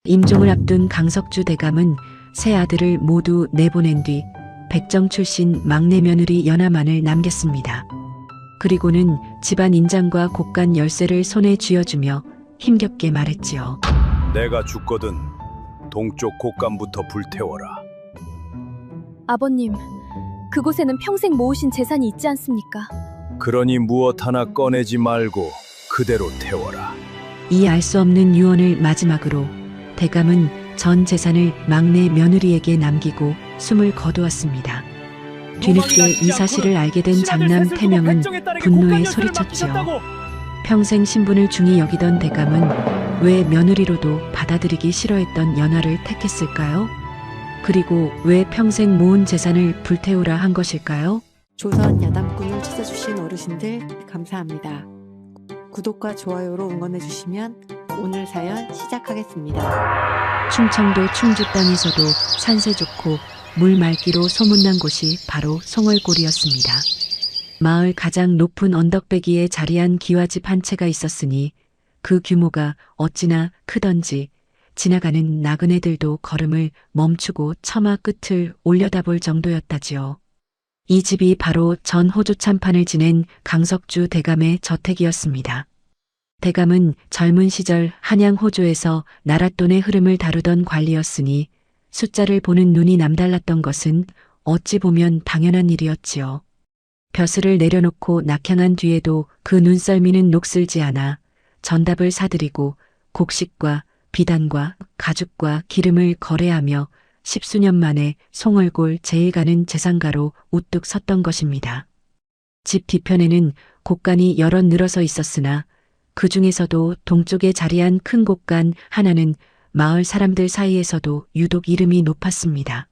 임종을 앞둔 강석주 대감은 세 아들을 모두 내보낸 뒤 백정 출신 막내 며느리 연하만을 남겼습니다. 그리고는 집안 인장과 곡간 열쇠를 손에 쥐어주며 힘겹게 말했지요. 내가 죽거든 동쪽 곡간부터 불태워라. 아버님, 그곳에는 평생 모으신 재산이 있지 않습니까? 그러니 무엇 하나 꺼내지 말고 그대로 태워라. 이 알 수 없는 유언을 마지막으로 대감은 전 재산을 막내 며느리에게 남기고 숨을 거두었습니다. 뒤늦게 이 사실을 알게 된 장남 태명은 분노에 소리쳤지요. 평생 신분을 중히 여기던 대감은 왜 며느리로도 받아들이기 싫어했던 연하를 택했을까요? 그리고 왜 평생 모은 재산을 불태우라 한 것일까요? 조선 야담꾼을 찾아주신 어르신들 감사합니다. 구독과 좋아요로 응원해주시면 오늘 사연 시작하겠습니다. 충청도 충주 땅에서도 산세 좋고 물 맑기로 소문난 곳이 바로 송월골이었습니다. 마을 가장 높은 언덕배기에 자리한 기와집 한 채가 있었으니 그 규모가 어찌나 크던지 지나가는 나그네들도 걸음을 멈추고 처마 끝을 올려다볼 정도였다지요. 이 집이 바로 전 호조 참판을 지낸 강석주 대감의 저택이었습니다. 대감은 젊은 시절 한양 호조에서 나랏돈의 흐름을 다루던 관리였으니 숫자를 보는 눈이 남달랐던 것은 어찌 보면 당연한 일이었지요. 벼슬을 내려놓고 낙향한 뒤에도 그 눈썰미는 녹슬지 않아 전답을 사들이고 곡식과 비단과 가죽과 기름을 거래하며 십수년 만에 송월골 제일 가는 재상가로 우뚝 섰던 것입니다. 집 뒤편에는 곡간이 여럿 늘어서 있었으나 그 중에서도 동쪽에 자리한 큰 곡간 하나는 마을 사람들 사이에서도 유독 이름이 높았습니다.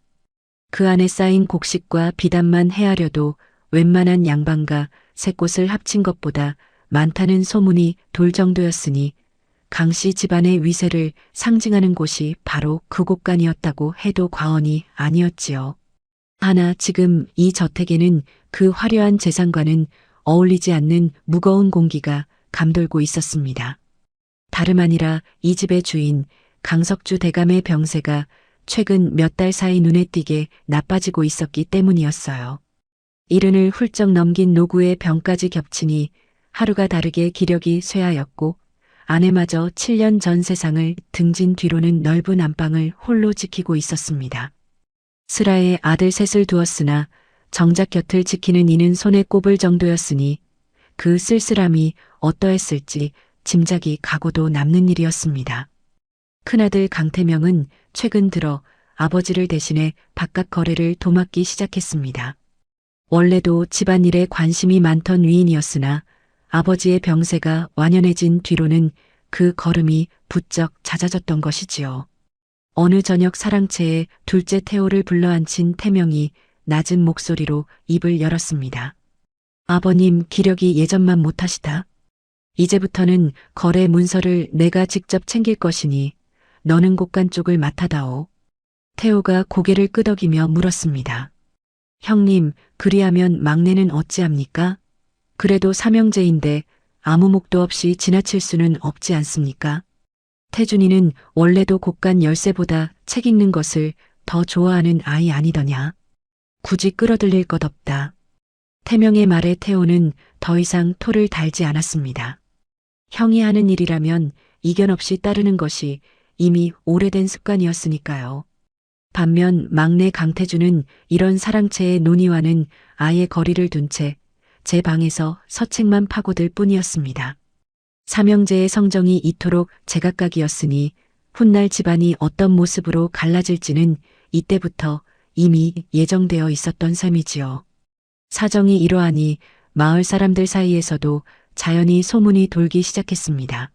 그 안에 쌓인 곡식과 비단만 헤아려도 웬만한 양반가 세 곳을 합친 것보다 많다는 소문이 돌 정도였으니 강씨 집안의 위세를 상징하는 곳이 바로 그 곡간이었다고 해도 과언이 아니었지요. 하나 지금 이 저택에는 그 화려한 재산과는 어울리지 않는 무거운 공기가 감돌고 있었습니다. 다름 아니라 이 집의 주인 강석주 대감의 병세가 최근 몇 달 사이 눈에 띄게 나빠지고 있었기 때문이었어요. 이른을 훌쩍 넘긴 노구의 병까지 겹치니 하루가 다르게 기력이 쇠하였고 아내마저 7년 전 세상을 등진 뒤로는 넓은 안방을 홀로 지키고 있었습니다. 슬하에 아들 셋을 두었으나 정작 곁을 지키는 이는 손에 꼽을 정도였으니 그 쓸쓸함이 어떠했을지 짐작이 가고도 남는 일이었습니다. 큰아들 강태명은 최근 들어 아버지를 대신해 바깥 거래를 도맡기 시작했습니다. 원래도 집안일에 관심이 많던 위인이었으나 아버지의 병세가 완연해진 뒤로는 그 걸음이 부쩍 잦아졌던 것이지요. 어느 저녁 사랑채에 둘째 태호를 불러앉힌 태명이 낮은 목소리로 입을 열었습니다. 아버님 기력이 예전만 못하시다. 이제부터는 거래 문서를 내가 직접 챙길 것이니 너는 곡간 쪽을 맡아다오. 태호가 고개를 끄덕이며 물었습니다. 형님, 그리하면 막내는 어찌합니까? 그래도 삼형제인데 아무 목도 없이 지나칠 수는 없지 않습니까? 태준이는 원래도 곡간 열쇠보다 책 읽는 것을 더 좋아하는 아이 아니더냐. 굳이 끌어들일 것 없다. 태명의 말에 태호는 더 이상 토를 달지 않았습니다. 형이 하는 일이라면 이견 없이 따르는 것이 이미 오래된 습관이었으니까요. 반면 막내 강태준은 이런 사랑채의 논의와는 아예 거리를 둔 채 제 방에서 서책만 파고들 뿐이었습니다. 삼형제의 성정이 이토록 제각각이었으니 훗날 집안이 어떤 모습으로 갈라질지는 이때부터 이미 예정되어 있었던 셈이지요. 사정이 이러하니 마을 사람들 사이에서도 자연히 소문이 돌기 시작했습니다.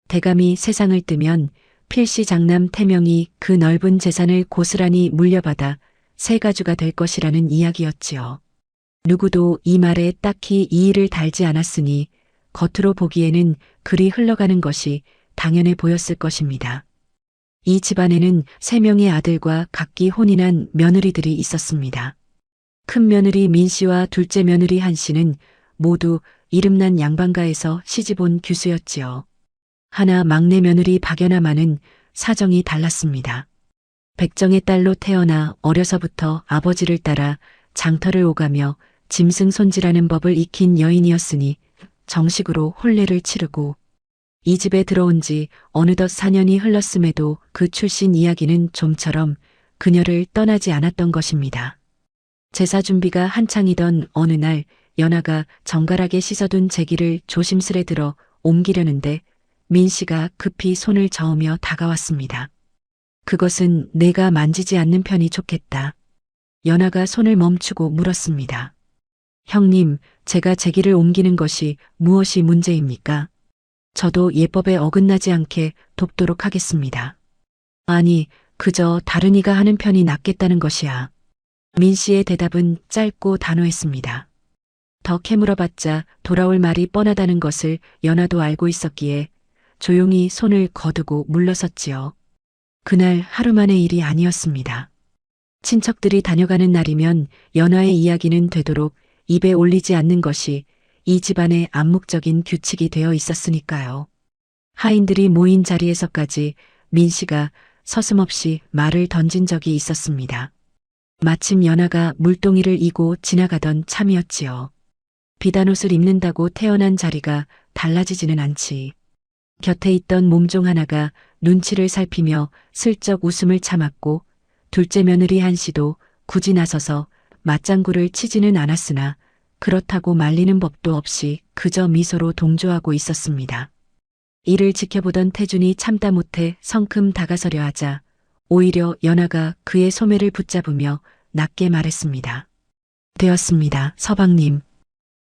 대감이 세상을 뜨면 필시 장남 태명이 그 넓은 재산을 고스란히 물려받아 세가주가 될 것이라는 이야기였지요. 누구도 이 말에 딱히 이의를 달지 않았으니 겉으로 보기에는 그리 흘러가는 것이 당연해 보였을 것입니다. 이 집안에는 3명의 아들과 각기 혼인한 며느리들이 있었습니다. 큰 며느리 민씨와 둘째 며느리 한씨는 모두 이름난 양반가에서 시집 온 규수였지요. 하나 막내 며느리 박연아만은 사정이 달랐습니다. 백정의 딸로 태어나 어려서부터 아버지를 따라 장터를 오가며 짐승 손질하는 법을 익힌 여인이었으니 정식으로 혼례를 치르고 이 집에 들어온 지 어느덧 4년이 흘렀음에도 그 출신 이야기는 좀처럼 그녀를 떠나지 않았던 것입니다. 제사 준비가 한창이던 어느 날 연하가 정갈하게 씻어둔 제기를 조심스레 들어 옮기려는데 민 씨가 급히 손을 저으며 다가왔습니다. 그것은 내가 만지지 않는 편이 좋겠다. 연하가 손을 멈추고 물었습니다. 형님, 제가 제기를 옮기는 것이 무엇이 문제입니까? 저도 예법에 어긋나지 않게 돕도록 하겠습니다. 아니, 그저 다른 이가 하는 편이 낫겠다는 것이야. 민 씨의 대답은 짧고 단호했습니다. 더 캐물어봤자 돌아올 말이 뻔하다는 것을 연하도 알고 있었기에 조용히 손을 거두고 물러섰지요. 그날 하루 만의 일이 아니었습니다. 친척들이 다녀가는 날이면 연하의 이야기는 되도록 입에 올리지 않는 것이 이 집안의 암묵적인 규칙이 되어 있었으니까요. 하인들이 모인 자리에서까지 민 씨가 서슴없이 말을 던진 적이 있었습니다. 마침 연하가 물동이를 이고 지나가던 참이었지요. 비단옷을 입는다고 태어난 자리가 달라지지는 않지. 곁에 있던 몸종 하나가 눈치를 살피며 슬쩍 웃음을 참았고 둘째 며느리 한 씨도 굳이 나서서 맞장구를 치지는 않았으나 그렇다고 말리는 법도 없이 그저 미소로 동조하고 있었습니다. 이를 지켜보던 태준이 참다 못해 성큼 다가서려 하자 오히려 연하가 그의 소매를 붙잡으며 낮게 말했습니다. 되었습니다, 서방님.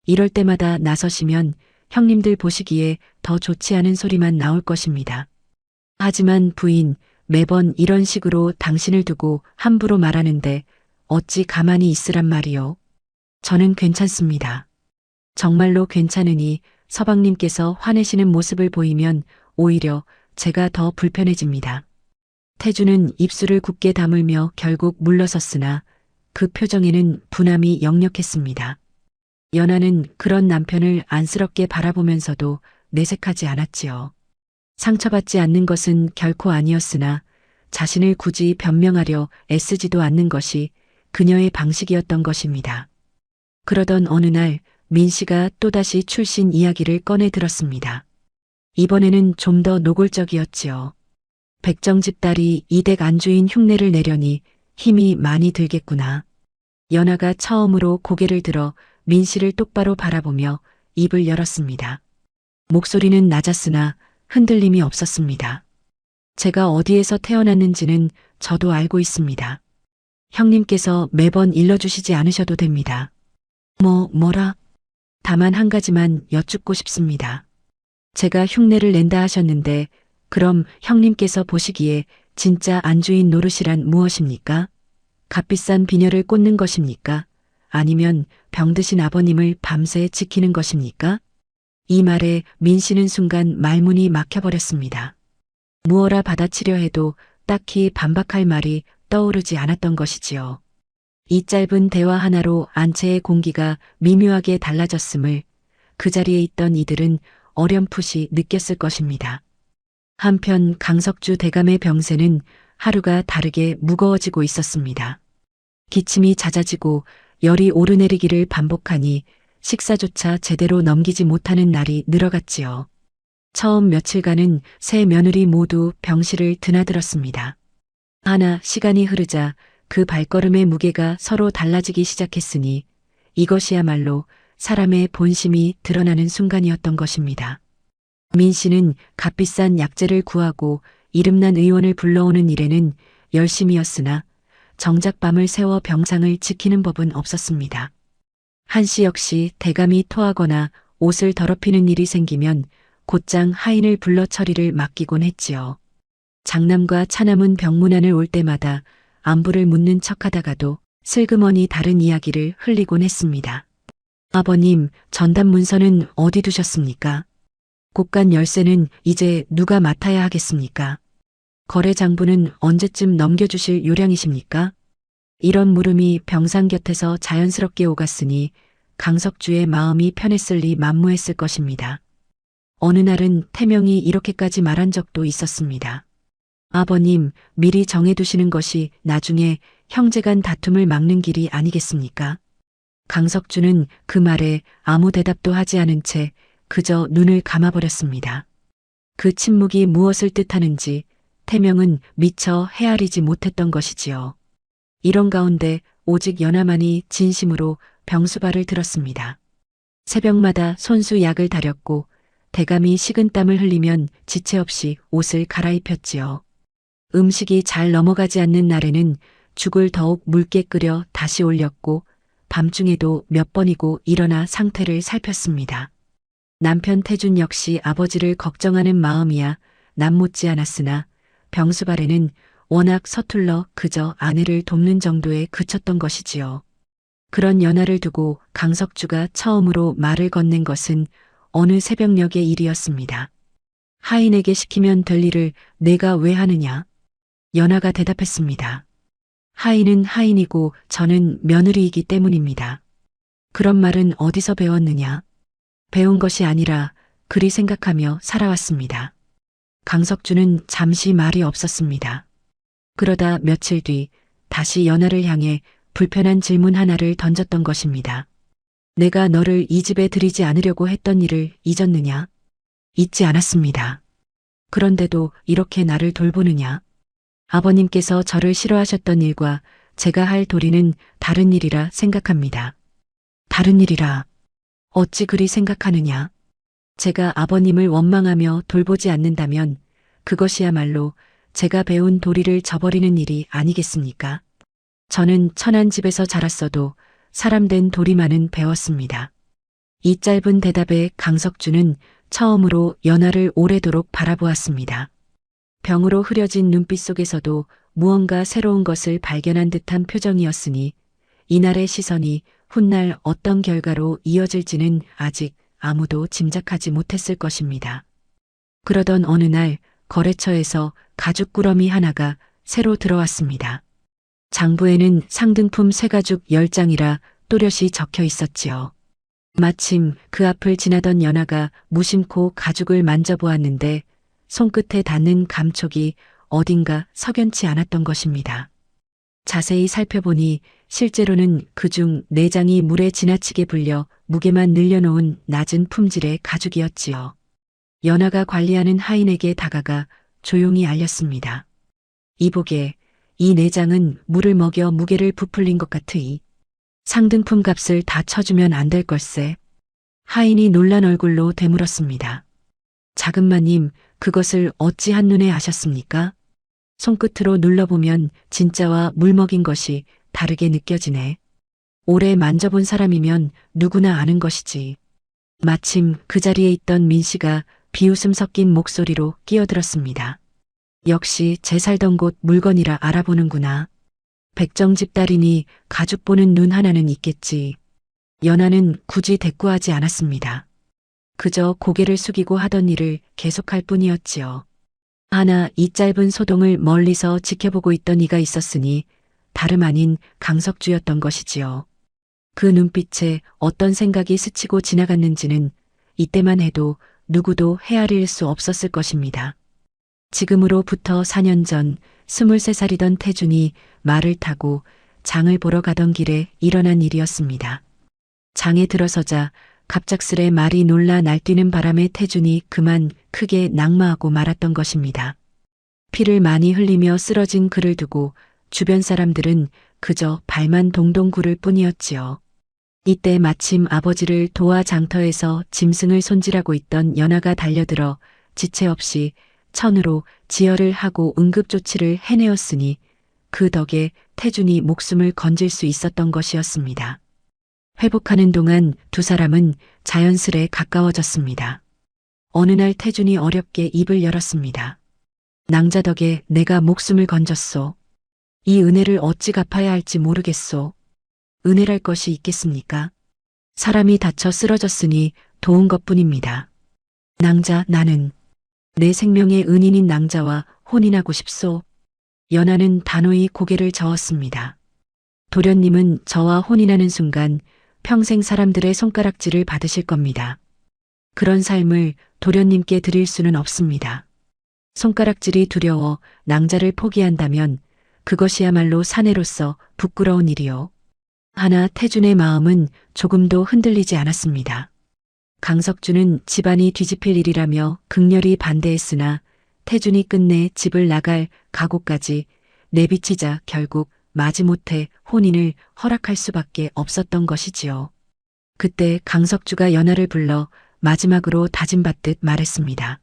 이럴 때마다 나서시면 형님들 보시기에 더 좋지 않은 소리만 나올 것입니다. 하지만 부인, 매번 이런 식으로 당신을 두고 함부로 말하는데 어찌 가만히 있으란 말이요. 저는 괜찮습니다. 정말로 괜찮으니 서방님께서 화내시는 모습을 보이면 오히려 제가 더 불편해집니다. 태주는 입술을 굳게 다물며 결국 물러섰으나 그 표정에는 분함이 역력했습니다. 연하는 그런 남편을 안쓰럽게 바라보면서도 내색하지 않았지요. 상처받지 않는 것은 결코 아니었으나 자신을 굳이 변명하려 애쓰지도 않는 것이 그녀의 방식이었던 것입니다. 그러던 어느 날 민 씨가 또다시 출신 이야기를 꺼내 들었습니다. 이번에는 좀 더 노골적이었지요. 백정집 딸이 이댁 안주인 흉내를 내려니 힘이 많이 들겠구나. 연하가 처음으로 고개를 들어 민 씨를 똑바로 바라보며 입을 열었습니다. 목소리는 낮았으나 흔들림이 없었습니다. 제가 어디에서 태어났는지는 저도 알고 있습니다. 형님께서 매번 일러주시지 않으셔도 됩니다. 뭐라? 다만 한 가지만 여쭙고 싶습니다. 제가 흉내를 낸다 하셨는데 그럼 형님께서 보시기에 진짜 안주인 노릇이란 무엇입니까? 값비싼 비녀를 꽂는 것입니까? 아니면 병드신 아버님을 밤새 지키는 것입니까? 이 말에 민 씨는 순간 말문이 막혀버렸습니다. 무어라 받아치려 해도 딱히 반박할 말이 떠오르지 않았던 것이지요. 이 짧은 대화 하나로 안채의 공기가 미묘하게 달라졌음을 그 자리에 있던 이들은 어렴풋이 느꼈을 것입니다. 한편 강석주 대감의 병세는 하루가 다르게 무거워지고 있었습니다. 기침이 잦아지고 열이 오르내리기를 반복하니 식사조차 제대로 넘기지 못하는 날이 늘어갔지요. 처음 며칠간은 세 며느리 모두 병실을 드나들었습니다. 하나 시간이 흐르자 그 발걸음의 무게가 서로 달라지기 시작했으니 이것이야말로 사람의 본심이 드러나는 순간이었던 것입니다. 민 씨는 값비싼 약재를 구하고 이름난 의원을 불러오는 일에는 열심이었으나 정작 밤을 새워 병상을 지키는 법은 없었습니다. 한 씨 역시 대감이 토하거나 옷을 더럽히는 일이 생기면 곧장 하인을 불러 처리를 맡기곤 했지요. 장남과 차남은 병문안을 올 때마다 안부를 묻는 척하다가도 슬그머니 다른 이야기를 흘리곤 했습니다. 아버님, 전담 문서는 어디 두셨습니까? 곳간 열쇠는 이제 누가 맡아야 하겠습니까? 거래 장부는 언제쯤 넘겨주실 요량이십니까? 이런 물음이 병상 곁에서 자연스럽게 오갔으니 강석주의 마음이 편했을 리 만무했을 것입니다. 어느 날은 태명이 이렇게까지 말한 적도 있었습니다. 아버님, 미리 정해두시는 것이 나중에 형제간 다툼을 막는 길이 아니겠습니까? 강석주는 그 말에 아무 대답도 하지 않은 채 그저 눈을 감아버렸습니다. 그 침묵이 무엇을 뜻하는지 태명은 미처 헤아리지 못했던 것이지요. 이런 가운데 오직 연하만이 진심으로 병수발을 들었습니다. 새벽마다 손수 약을 다렸고 대감이 식은땀을 흘리면 지체 없이 옷을 갈아입혔지요. 음식이 잘 넘어가지 않는 날에는 죽을 더욱 묽게 끓여 다시 올렸고 밤중에도 몇 번이고 일어나 상태를 살폈습니다. 남편 태준 역시 아버지를 걱정하는 마음이야 남 못지 않았으나 병수발에는 워낙 서툴러 그저 아내를 돕는 정도에 그쳤던 것이지요. 그런 연하를 두고 강석주가 처음으로 말을 건넨 것은 어느 새벽녘의 일이었습니다. 하인에게 시키면 될 일을 내가 왜 하느냐? 연하가 대답했습니다. 하인은 하인이고 저는 며느리이기 때문입니다. 그런 말은 어디서 배웠느냐? 배운 것이 아니라 그리 생각하며 살아왔습니다. 강석주는 잠시 말이 없었습니다. 그러다 며칠 뒤 다시 연하를 향해 불편한 질문 하나를 던졌던 것입니다. 내가 너를 이 집에 들이지 않으려고 했던 일을 잊었느냐? 잊지 않았습니다. 그런데도 이렇게 나를 돌보느냐? 아버님께서 저를 싫어하셨던 일과 제가 할 도리는 다른 일이라 생각합니다. 다른 일이라 어찌 그리 생각하느냐? 제가 아버님을 원망하며 돌보지 않는다면 그것이야말로 제가 배운 도리를 저버리는 일이 아니겠습니까? 저는 천한 집에서 자랐어도 사람된 도리만은 배웠습니다. 이 짧은 대답에 강석주는 처음으로 연하를 오래도록 바라보았습니다. 병으로 흐려진 눈빛 속에서도 무언가 새로운 것을 발견한 듯한 표정이었으니 이날의 시선이 훗날 어떤 결과로 이어질지는 아직 아무도 짐작하지 못했을 것입니다. 그러던 어느 날 거래처에서 가죽꾸러미 하나가 새로 들어왔습니다. 장부에는 상등품 쇠가죽 10장이라 또렷이 적혀 있었지요. 마침 그 앞을 지나던 연하가 무심코 가죽을 만져보았는데 손끝에 닿는 감촉이 어딘가 석연치 않았던 것입니다. 자세히 살펴보니 실제로는 그중 4장이 물에 지나치게 불려 무게만 늘려놓은 낮은 품질의 가죽이었지요. 연하가 관리하는 하인에게 다가가 조용히 알렸습니다. 이보게, 이 4장은 물을 먹여 무게를 부풀린 것 같으니 상등품 값을 다 쳐주면 안 될 걸세. 하인이 놀란 얼굴로 되물었습니다. 자금마님, 그것을 어찌 한눈에 아셨습니까? 손끝으로 눌러보면 진짜와 물 먹인 것이 다르게 느껴지네. 오래 만져본 사람이면 누구나 아는 것이지. 마침 그 자리에 있던 민씨가 비웃음 섞인 목소리로 끼어들었습니다. 역시 제 살던 곳 물건이라 알아보는구나. 백정집 딸이니 가죽 보는 눈 하나는 있겠지. 연하는 굳이 대꾸하지 않았습니다. 그저 고개를 숙이고 하던 일을 계속할 뿐이었지요. 하나 이 짧은 소동을 멀리서 지켜보고 있던 이가 있었으니 다름 아닌 강석주였던 것이지요. 그 눈빛에 어떤 생각이 스치고 지나갔는지는 이때만 해도 누구도 헤아릴 수 없었을 것입니다. 지금으로부터 4년 전 23살이던 태준이 말을 타고 장을 보러 가던 길에 일어난 일이었습니다. 장에 들어서자 갑작스레 말이 놀라 날뛰는 바람에 태준이 그만 크게 낙마하고 말았던 것입니다. 피를 많이 흘리며 쓰러진 그를 두고 주변 사람들은 그저 발만 동동 구를 뿐이었지요. 이때 마침 아버지를 도와 장터에서 짐승을 손질하고 있던 연하가 달려들어 지체 없이 천으로 지혈을 하고 응급조치를 해내었으니 그 덕에 태준이 목숨을 건질 수 있었던 것이었습니다. 회복하는 동안 두 사람은 자연스레 가까워졌습니다. 어느 날 태준이 어렵게 입을 열었습니다. 낭자 덕에 내가 목숨을 건졌소. 이 은혜를 어찌 갚아야 할지 모르겠소. 은혜랄 것이 있겠습니까? 사람이 다쳐 쓰러졌으니 도운 것뿐입니다. 낭자, 나는 내 생명의 은인인 낭자와 혼인하고 싶소. 연하는 단호히 고개를 저었습니다. 도련님은 저와 혼인하는 순간 평생 사람들의 손가락질을 받으실 겁니다. 그런 삶을 도련님께 드릴 수는 없습니다. 손가락질이 두려워 낭자를 포기한다면 그것이야말로 사내로서 부끄러운 일이요. 하나 태준의 마음은 조금도 흔들리지 않았습니다. 강석주는 집안이 뒤집힐 일이라며 극렬히 반대했으나 태준이 끝내 집을 나갈 각오까지 내비치자 결국 마지못해 혼인을 허락할 수밖에 없었던 것이지요. 그때 강석주가 연하를 불러 마지막으로 다짐받듯 말했습니다.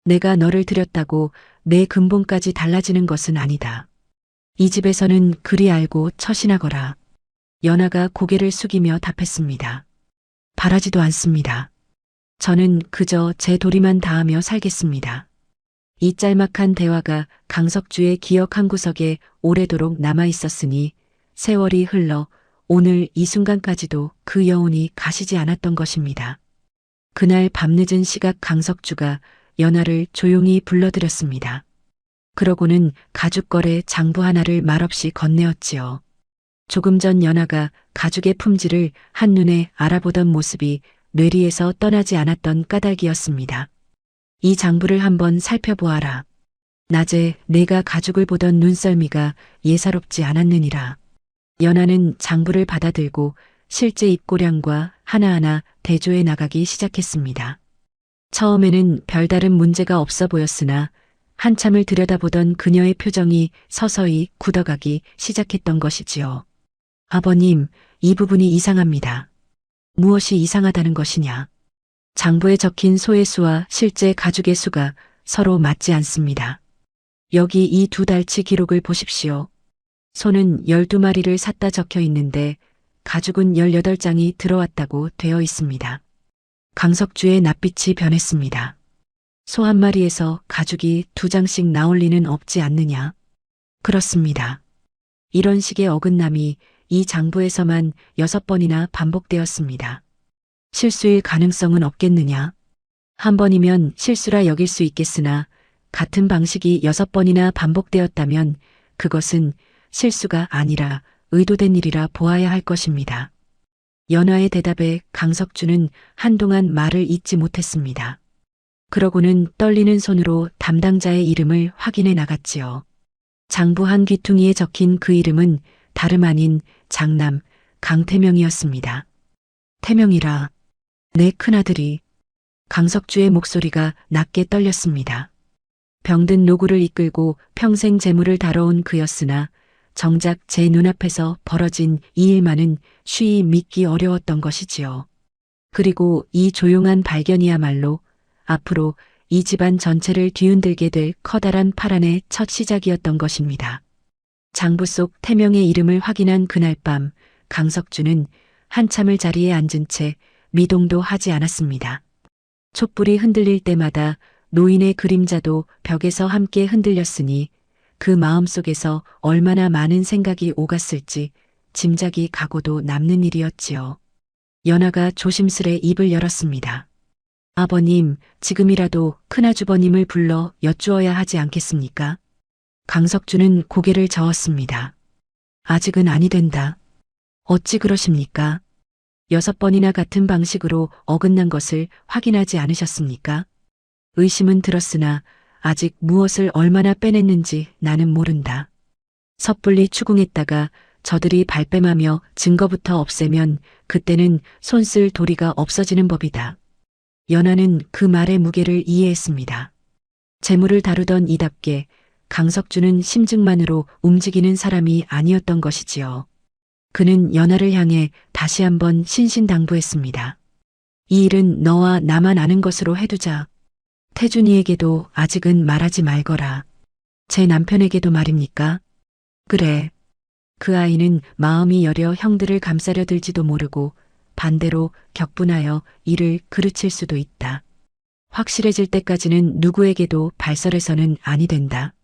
내가 너를 들였다고 내 근본까지 달라지는 것은 아니다. 이 집에서는 그리 알고 처신하거라. 연하가 고개를 숙이며 답했습니다. 바라지도 않습니다. 저는 그저 제 도리만 다하며 살겠습니다. 이 짤막한 대화가 강석주의 기억 한 구석에 오래도록 남아 있었으니 세월이 흘러 오늘 이 순간까지도 그 여운이 가시지 않았던 것입니다. 그날 밤늦은 시각 강석주가 연하를 조용히 불러들였습니다. 그러고는 가죽걸에 장부 하나를 말없이 건네었지요. 조금 전 연하가 가죽의 품질을 한눈에 알아보던 모습이 뇌리에서 떠나지 않았던 까닭이었습니다. 이 장부를 한번 살펴보아라. 낮에 내가 가죽을 보던 눈썰미가 예사롭지 않았느니라. 연하는 장부를 받아들고 실제 입고량과 하나하나 대조해 나가기 시작했습니다. 처음에는 별다른 문제가 없어 보였으나 한참을 들여다보던 그녀의 표정이 서서히 굳어가기 시작했던 것이지요. 아버님, 이 부분이 이상합니다. 무엇이 이상하다는 것이냐? 장부에 적힌 소의 수와 실제 가죽의 수가 서로 맞지 않습니다. 여기 이 두 달치 기록을 보십시오. 소는 12마리를 샀다 적혀 있는데 가죽은 18장이 들어왔다고 되어 있습니다. 강석주의 낯빛이 변했습니다. 소 한 마리에서 가죽이 2장씩 나올 리는 없지 않느냐? 그렇습니다. 이런 식의 어긋남이 이 장부에서만 6번이나 반복되었습니다. 실수일 가능성은 없겠느냐? 한 번이면 실수라 여길 수 있겠으나 같은 방식이 6번이나 반복되었다면 그것은 실수가 아니라 의도된 일이라 보아야 할 것입니다. 연하의 대답에 강석주는 한동안 말을 잇지 못했습니다. 그러고는 떨리는 손으로 담당자의 이름을 확인해 나갔지요. 장부 한 귀퉁이에 적힌 그 이름은 다름 아닌 장남 강태명이었습니다. 태명이라. 내 큰아들이. 강석주의 목소리가 낮게 떨렸습니다. 병든 노구를 이끌고 평생 재물을 다뤄온 그였으나 정작 제 눈앞에서 벌어진 이 일만은 쉬이 믿기 어려웠던 것이지요. 그리고 이 조용한 발견이야말로 앞으로 이 집안 전체를 뒤흔들게 될 커다란 파란의 첫 시작이었던 것입니다. 장부 속 태명의 이름을 확인한 그날 밤 강석주는 한참을 자리에 앉은 채 미동도 하지 않았습니다. 촛불이 흔들릴 때마다 노인의 그림자도 벽에서 함께 흔들렸으니 그 마음속에서 얼마나 많은 생각이 오갔을지 짐작이 가고도 남는 일이었지요. 연하가 조심스레 입을 열었습니다. 아버님, 지금이라도 큰아주버님을 불러 여쭈어야 하지 않겠습니까? 강석주는 고개를 저었습니다. 아직은 아니 된다. 어찌 그러십니까? 6번이나 같은 방식으로 어긋난 것을 확인하지 않으셨습니까? 의심은 들었으나 아직 무엇을 얼마나 빼냈는지 나는 모른다. 섣불리 추궁했다가 저들이 발뺌하며 증거부터 없애면 그때는 손쓸 도리가 없어지는 법이다. 연하는 그 말의 무게를 이해했습니다. 재물을 다루던 이답게 강석주는 심증만으로 움직이는 사람이 아니었던 것이지요. 그는 연하를 향해 다시 한번 신신당부했습니다. 이 일은 너와 나만 아는 것으로 해두자. 태준이에게도 아직은 말하지 말거라. 제 남편에게도 말입니까? 그래. 그 아이는 마음이 여려 형들을 감싸려 들지도 모르고 반대로 격분하여 이를 그르칠 수도 있다. 확실해질 때까지는 누구에게도 발설해서는 아니 된다.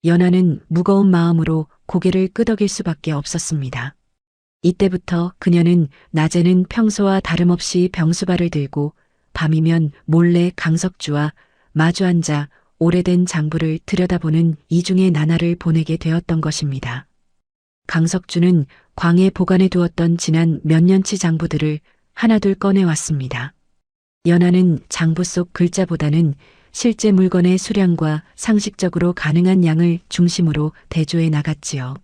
연하는 무거운 마음으로 고개를 끄덕일 수밖에 없었습니다. 이때부터 그녀는 낮에는 평소와 다름없이 병수발을 들고 밤이면 몰래 강석주와 마주 앉아 오래된 장부를 들여다보는 이중의 나날을 보내게 되었던 것입니다. 강석주는 광에 보관해 두었던 지난 몇 년치 장부들을 하나둘 꺼내왔습니다. 연하는 장부 속 글자보다는 실제 물건의 수량과 상식적으로 가능한 양을 중심으로 대조해 나갔지요.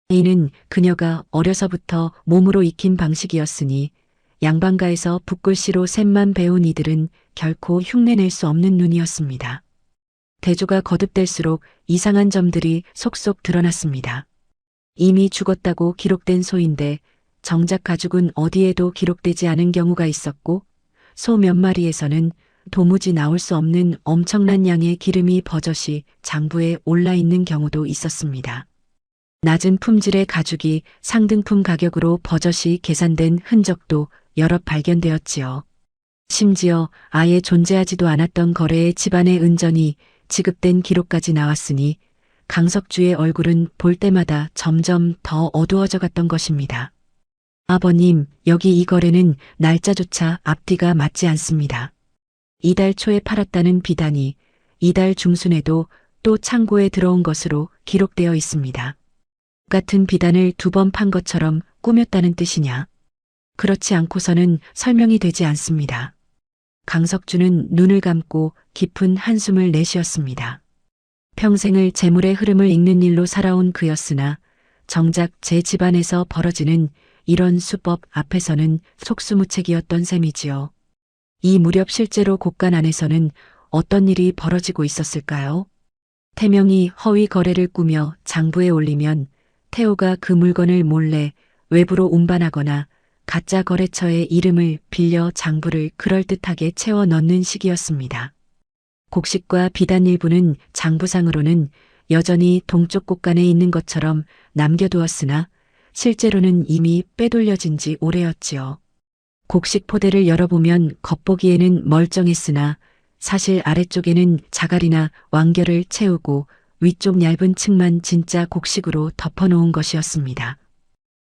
이는 그녀가 어려서부터 몸으로 익힌 방식이었으니 양반가에서 붓글씨로 셈만 배운 이들은 결코 흉내낼 수 없는 눈이었습니다. 대조가 거듭될수록 이상한 점들이 속속 드러났습니다. 이미 죽었다고 기록된 소인데 정작 가죽은 어디에도 기록되지 않은 경우가 있었고 소 몇 마리에서는 도무지 나올 수 없는 엄청난 양의 기름이 버젓이 장부에 올라 있는 경우도 있었습니다. 낮은 품질의 가죽이 상등품 가격으로 버젓이 계산된 흔적도 여럿 발견되었지요. 심지어 아예 존재하지도 않았던 거래의 집안의 은전이 지급된 기록까지 나왔으니 강석주의 얼굴은 볼 때마다 점점 더 어두워져 갔던 것입니다. 아버님, 여기 이 거래는 날짜조차 앞뒤가 맞지 않습니다. 이달 초에 팔았다는 비단이 이달 중순에도 또 창고에 들어온 것으로 기록되어 있습니다. 같은 비단을 2번 판 것처럼 꾸몄다는 뜻이냐? 그렇지 않고서는 설명이 되지 않습니다. 강석주는 눈을 감고 깊은 한숨을 내쉬었습니다. 평생을 재물의 흐름을 읽는 일로 살아온 그였으나 정작 제 집안에서 벌어지는 이런 수법 앞에서는 속수무책이었던 셈이지요. 이 무렵 실제로 곳간 안에서는 어떤 일이 벌어지고 있었을까요? 태명이 허위 거래를 꾸며 장부에 올리면 태호가 그 물건을 몰래 외부로 운반하거나 가짜 거래처의 이름을 빌려 장부를 그럴듯하게 채워 넣는 시기였습니다. 곡식과 비단 일부는 장부상으로는 여전히 동쪽 곳간에 있는 것처럼 남겨두었으나 실제로는 이미 빼돌려진 지 오래였지요. 곡식 포대를 열어보면 겉보기에는 멀쩡했으나 사실 아래쪽에는 자갈이나 왕결을 채우고 위쪽 얇은 층만 진짜 곡식으로 덮어놓은 것이었습니다.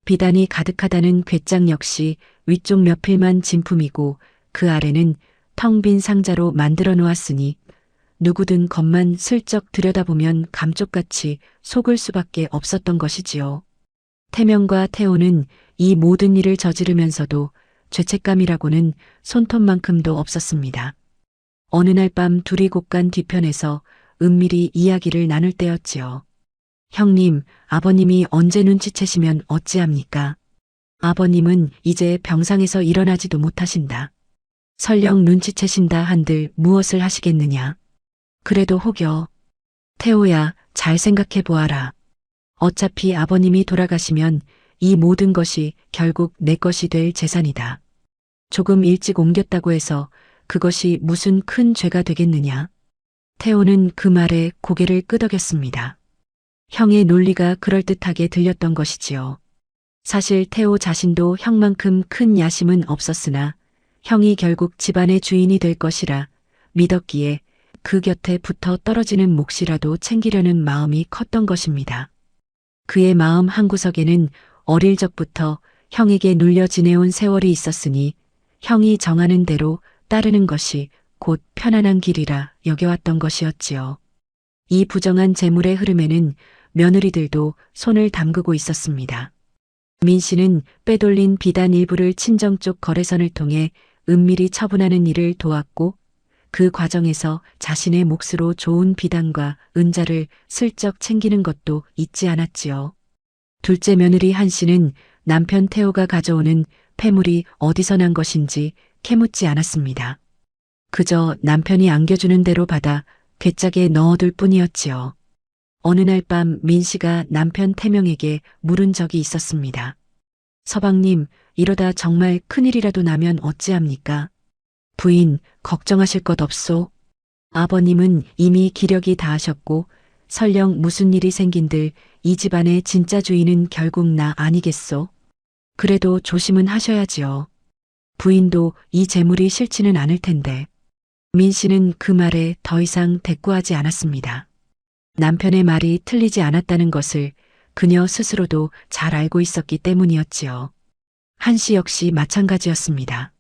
비단이 가득하다는 괴짝 역시 위쪽 몇 필만 진품이고 그 아래는 텅 빈 상자로 만들어 놓았으니 누구든 겉만 슬쩍 들여다보면 감쪽같이 속을 수밖에 없었던 것이지요. 태명과 태호는 이 모든 일을 저지르면서도 죄책감이라고는 손톱만큼도 없었습니다. 어느 날 밤 둘이 곳간 뒤편에서 은밀히 이야기를 나눌 때였지요. 형님, 아버님이 언제 눈치채시면 어찌합니까? 아버님은 이제 병상에서 일어나지도 못하신다. 설령 눈치채신다 한들 무엇을 하시겠느냐? 그래도 혹여. 태호야, 잘 생각해 보아라. 어차피 아버님이 돌아가시면 이 모든 것이 결국 내 것이 될 재산이다. 조금 일찍 옮겼다고 해서 그것이 무슨 큰 죄가 되겠느냐? 태호는 그 말에 고개를 끄덕였습니다. 형의 논리가 그럴듯하게 들렸던 것이지요. 사실 태호 자신도 형만큼 큰 야심은 없었으나 형이 결국 집안의 주인이 될 것이라 믿었기에 그 곁에 붙어 떨어지는 몫이라도 챙기려는 마음이 컸던 것입니다. 그의 마음 한구석에는 어릴 적부터 형에게 눌려 지내온 세월이 있었으니 형이 정하는 대로 따르는 것이 곧 편안한 길이라 여겨왔던 것이었지요. 이 부정한 재물의 흐름에는 며느리들도 손을 담그고 있었습니다. 민 씨는 빼돌린 비단 일부를 친정 쪽 거래선을 통해 은밀히 처분하는 일을 도왔고 그 과정에서 자신의 몫으로 좋은 비단과 은자를 슬쩍 챙기는 것도 잊지 않았지요. 둘째 며느리 한 씨는 남편 태호가 가져오는 폐물이 어디서 난 것인지 캐묻지 않았습니다. 그저 남편이 안겨주는 대로 받아 괴짝에 넣어둘 뿐이었지요. 어느 날 밤 민 씨가 남편 태명에게 물은 적이 있었습니다. 서방님, 이러다 정말 큰일이라도 나면 어찌합니까? 부인, 걱정하실 것 없소. 아버님은 이미 기력이 다하셨고 설령 무슨 일이 생긴들 이 집안의 진짜 주인은 결국 나 아니겠소? 그래도 조심은 하셔야지요. 부인도 이 재물이 싫지는 않을 텐데. 민 씨는 그 말에 더 이상 대꾸하지 않았습니다. 남편의 말이 틀리지 않았다는 것을 그녀 스스로도 잘 알고 있었기 때문이었지요. 한 씨 역시 마찬가지였습니다.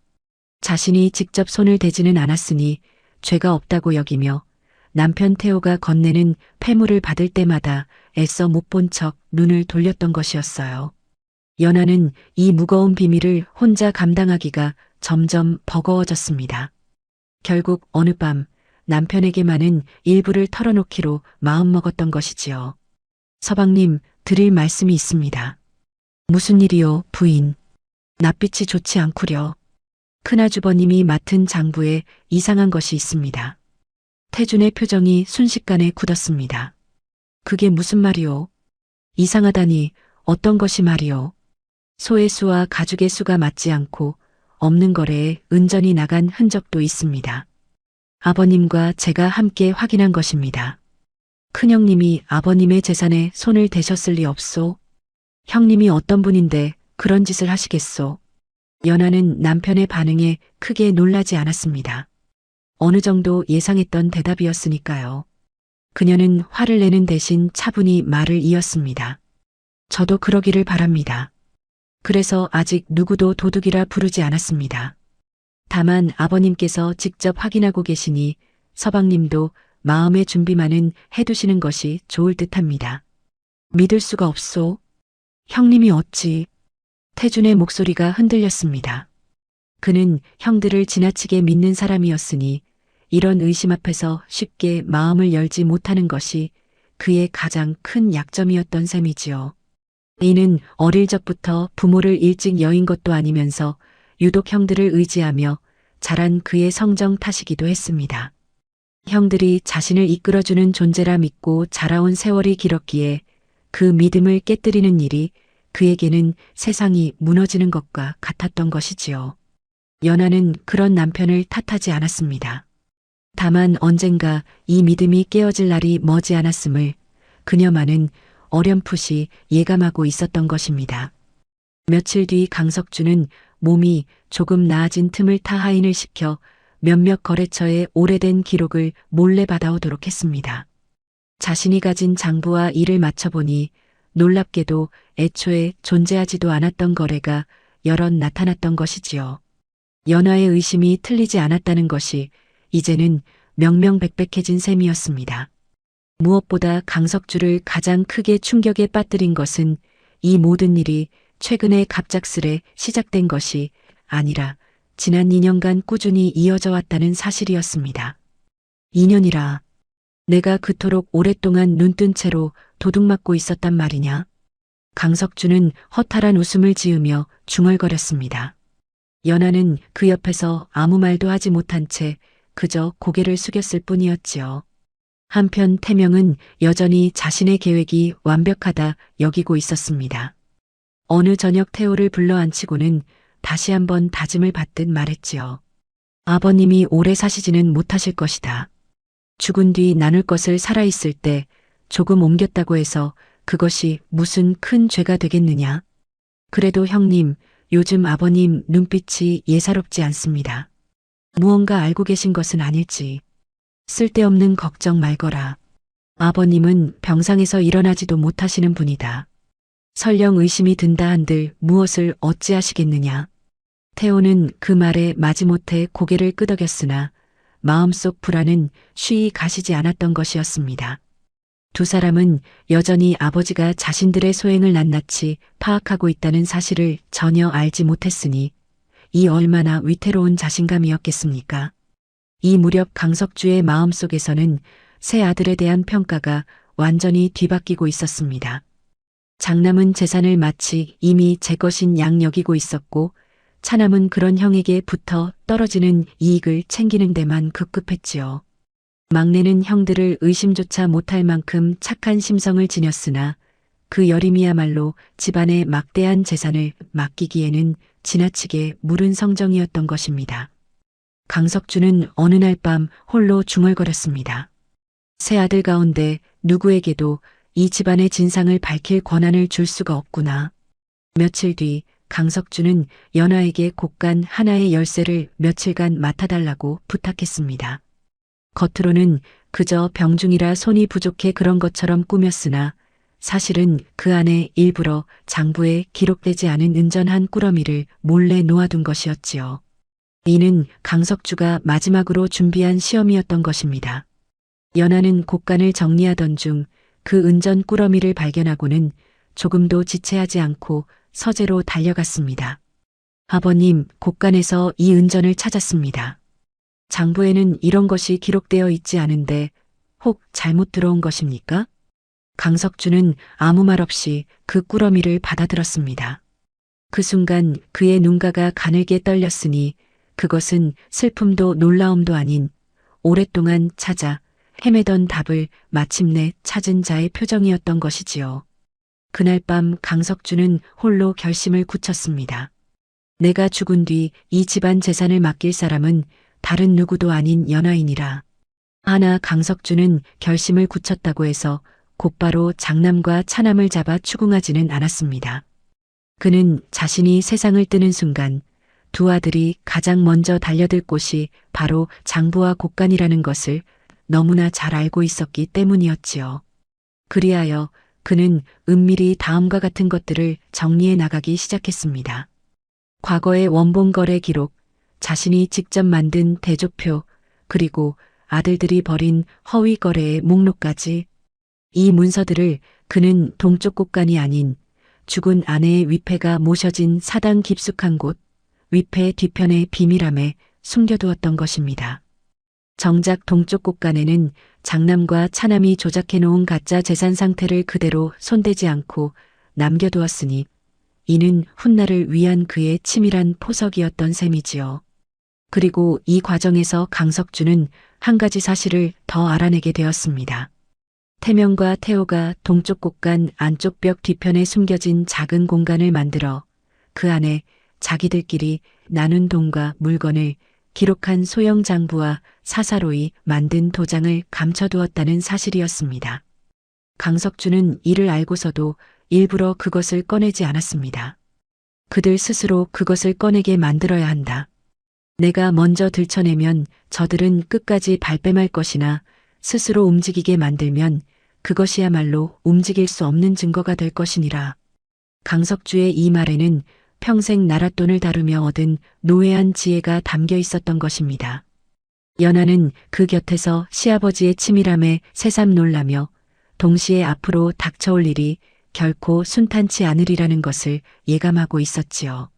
자신이 직접 손을 대지는 않았으니 죄가 없다고 여기며 남편 태호가 건네는 폐물을 받을 때마다 애써 못 본 척 눈을 돌렸던 것이었어요. 연하는 이 무거운 비밀을 혼자 감당하기가 점점 버거워졌습니다. 결국 어느 밤 남편에게만은 일부를 털어놓기로 마음먹었던 것이지요. 서방님, 드릴 말씀이 있습니다. 무슨 일이요, 부인? 낯빛이 좋지 않구려. 큰아주버님이 맡은 장부에 이상한 것이 있습니다. 태준의 표정이 순식간에 굳었습니다. 그게 무슨 말이오? 이상하다니 어떤 것이 말이오? 소의 수와 가죽의 수가 맞지 않고 없는 거래에 은전이 나간 흔적도 있습니다. 아버님과 제가 함께 확인한 것입니다. 큰형님이 아버님의 재산에 손을 대셨을 리 없소? 형님이 어떤 분인데 그런 짓을 하시겠소? 연하는 남편의 반응에 크게 놀라지 않았습니다. 어느 정도 예상했던 대답이었으니까요. 그녀는 화를 내는 대신 차분히 말을 이었습니다. 저도 그러기를 바랍니다. 그래서 아직 누구도 도둑이라 부르지 않았습니다. 다만 아버님께서 직접 확인하고 계시니 서방님도 마음의 준비만은 해두시는 것이 좋을 듯합니다. 믿을 수가 없소. 형님이 어찌? 태준의 목소리가 흔들렸습니다. 그는 형들을 지나치게 믿는 사람이었으니 이런 의심 앞에서 쉽게 마음을 열지 못하는 것이 그의 가장 큰 약점이었던 셈이지요. 이는 어릴 적부터 부모를 일찍 여인 것도 아니면서 유독 형들을 의지하며 자란 그의 성정 탓이기도 했습니다. 형들이 자신을 이끌어주는 존재라 믿고 자라온 세월이 길었기에 그 믿음을 깨뜨리는 일이 그에게는 세상이 무너지는 것과 같았던 것이지요. 연하는 그런 남편을 탓하지 않았습니다. 다만 언젠가 이 믿음이 깨어질 날이 머지않았음을 그녀만은 어렴풋이 예감하고 있었던 것입니다. 며칠 뒤 강석주는 몸이 조금 나아진 틈을 타 하인을 시켜 몇몇 거래처의 오래된 기록을 몰래 받아오도록 했습니다. 자신이 가진 장부와 일을 맞춰보니 놀랍게도 애초에 존재하지도 않았던 거래가 여럿 나타났던 것이지요. 연하의 의심이 틀리지 않았다는 것이 이제는 명명백백해진 셈이었습니다. 무엇보다 강석주를 가장 크게 충격에 빠뜨린 것은 이 모든 일이 최근에 갑작스레 시작된 것이 아니라 지난 2년간 꾸준히 이어져 왔다는 사실이었습니다. 2년이라 내가 그토록 오랫동안 눈뜬 채로 도둑맞고 있었단 말이냐? 강석주는 허탈한 웃음을 지으며 중얼거렸습니다. 연하는 그 옆에서 아무 말도 하지 못한 채 그저 고개를 숙였을 뿐이었지요. 한편 태명은 여전히 자신의 계획이 완벽하다 여기고 있었습니다. 어느 저녁 태호를 불러앉히고는 다시 한번 다짐을 받듯 말했지요. 아버님이 오래 사시지는 못하실 것이다. 죽은 뒤 나눌 것을 살아있을 때 조금 옮겼다고 해서 그것이 무슨 큰 죄가 되겠느냐. 그래도 형님, 요즘 아버님 눈빛이 예사롭지 않습니다. 무언가 알고 계신 것은 아닐지. 쓸데없는 걱정 말거라. 아버님은 병상에서 일어나지도 못하시는 분이다. 설령 의심이 든다 한들 무엇을 어찌하시겠느냐. 태호는 그 말에 마지못해 고개를 끄덕였으나 마음속 불안은 쉬이 가시지 않았던 것이었습니다. 두 사람은 여전히 아버지가 자신들의 소행을 낱낱이 파악하고 있다는 사실을 전혀 알지 못했으니 이 얼마나 위태로운 자신감이었겠습니까? 이 무렵 강석주의 마음속에서는 새 아들에 대한 평가가 완전히 뒤바뀌고 있었습니다. 장남은 재산을 마치 이미 제 것인 양 여기고 있었고 차남은 그런 형에게 붙어 떨어지는 이익을 챙기는 데만 급급했지요. 막내는 형들을 의심조차 못할 만큼 착한 심성을 지녔으나 그 여림이야말로 집안의 막대한 재산을 맡기기에는 지나치게 무른 성정이었던 것입니다. 강석주는 어느 날 밤 홀로 중얼거렸습니다. 세 아들 가운데 누구에게도 이 집안의 진상을 밝힐 권한을 줄 수가 없구나. 며칠 뒤 강석주는 연하에게 곳간 하나의 열쇠를 며칠간 맡아달라고 부탁했습니다. 겉으로는 그저 병중이라 손이 부족해 그런 것처럼 꾸몄으나 사실은 그 안에 일부러 장부에 기록되지 않은 은전한 꾸러미를 몰래 놓아둔 것이었지요. 이는 강석주가 마지막으로 준비한 시험이었던 것입니다. 연하는 곳간을 정리하던 중 그 은전 꾸러미를 발견하고는 조금도 지체하지 않고 서재로 달려갔습니다. 아버님, 곳간에서 이 은전을 찾았습니다. 장부에는 이런 것이 기록되어 있지 않은데 혹 잘못 들어온 것입니까? 강석주는 아무 말 없이 그 꾸러미를 받아들었습니다. 그 순간 그의 눈가가 가늘게 떨렸으니 그것은 슬픔도 놀라움도 아닌 오랫동안 찾아 헤매던 답을 마침내 찾은 자의 표정이었던 것이지요. 그날 밤 강석주는 홀로 결심을 굳혔습니다. 내가 죽은 뒤 이 집안 재산을 맡길 사람은 다른 누구도 아닌 연하인이라. 하나 강석주는 결심을 굳혔다고 해서 곧바로 장남과 차남을 잡아 추궁하지는 않았습니다. 그는 자신이 세상을 뜨는 순간 두 아들이 가장 먼저 달려들 곳이 바로 장부와 곡간이라는 것을 너무나 잘 알고 있었기 때문이었지요. 그리하여 그는 은밀히 다음과 같은 것들을 정리해 나가기 시작했습니다. 과거의 원본 거래 기록, 자신이 직접 만든 대조표, 그리고 아들들이 벌인 허위 거래의 목록까지. 이 문서들을 그는 동쪽 곡간이 아닌 죽은 아내의 위패가 모셔진 사당 깊숙한 곳, 위패 뒤편의 비밀함에 숨겨두었던 것입니다. 정작 동쪽 곡간에는 장남과 차남이 조작해 놓은 가짜 재산 상태를 그대로 손대지 않고 남겨두었으니 이는 훗날을 위한 그의 치밀한 포석이었던 셈이지요. 그리고 이 과정에서 강석주는 한 가지 사실을 더 알아내게 되었습니다. 태명과 태호가 동쪽 곡간 안쪽 벽 뒤편에 숨겨진 작은 공간을 만들어 그 안에 자기들끼리 나눈 돈과 물건을 기록한 소형 장부와 사사로이 만든 도장을 감춰두었다는 사실이었습니다. 강석주는 이를 알고서도 일부러 그것을 꺼내지 않았습니다. 그들 스스로 그것을 꺼내게 만들어야 한다. 내가 먼저 들춰내면 저들은 끝까지 발뺌할 것이나 스스로 움직이게 만들면 그것이야말로 움직일 수 없는 증거가 될 것이니라. 강석주의 이 말에는 평생 나랏돈을 다루며 얻은 노회한 지혜가 담겨 있었던 것입니다. 연하는 그 곁에서 시아버지의 치밀함에 새삼 놀라며 동시에 앞으로 닥쳐올 일이 결코 순탄치 않으리라는 것을 예감하고 있었지요.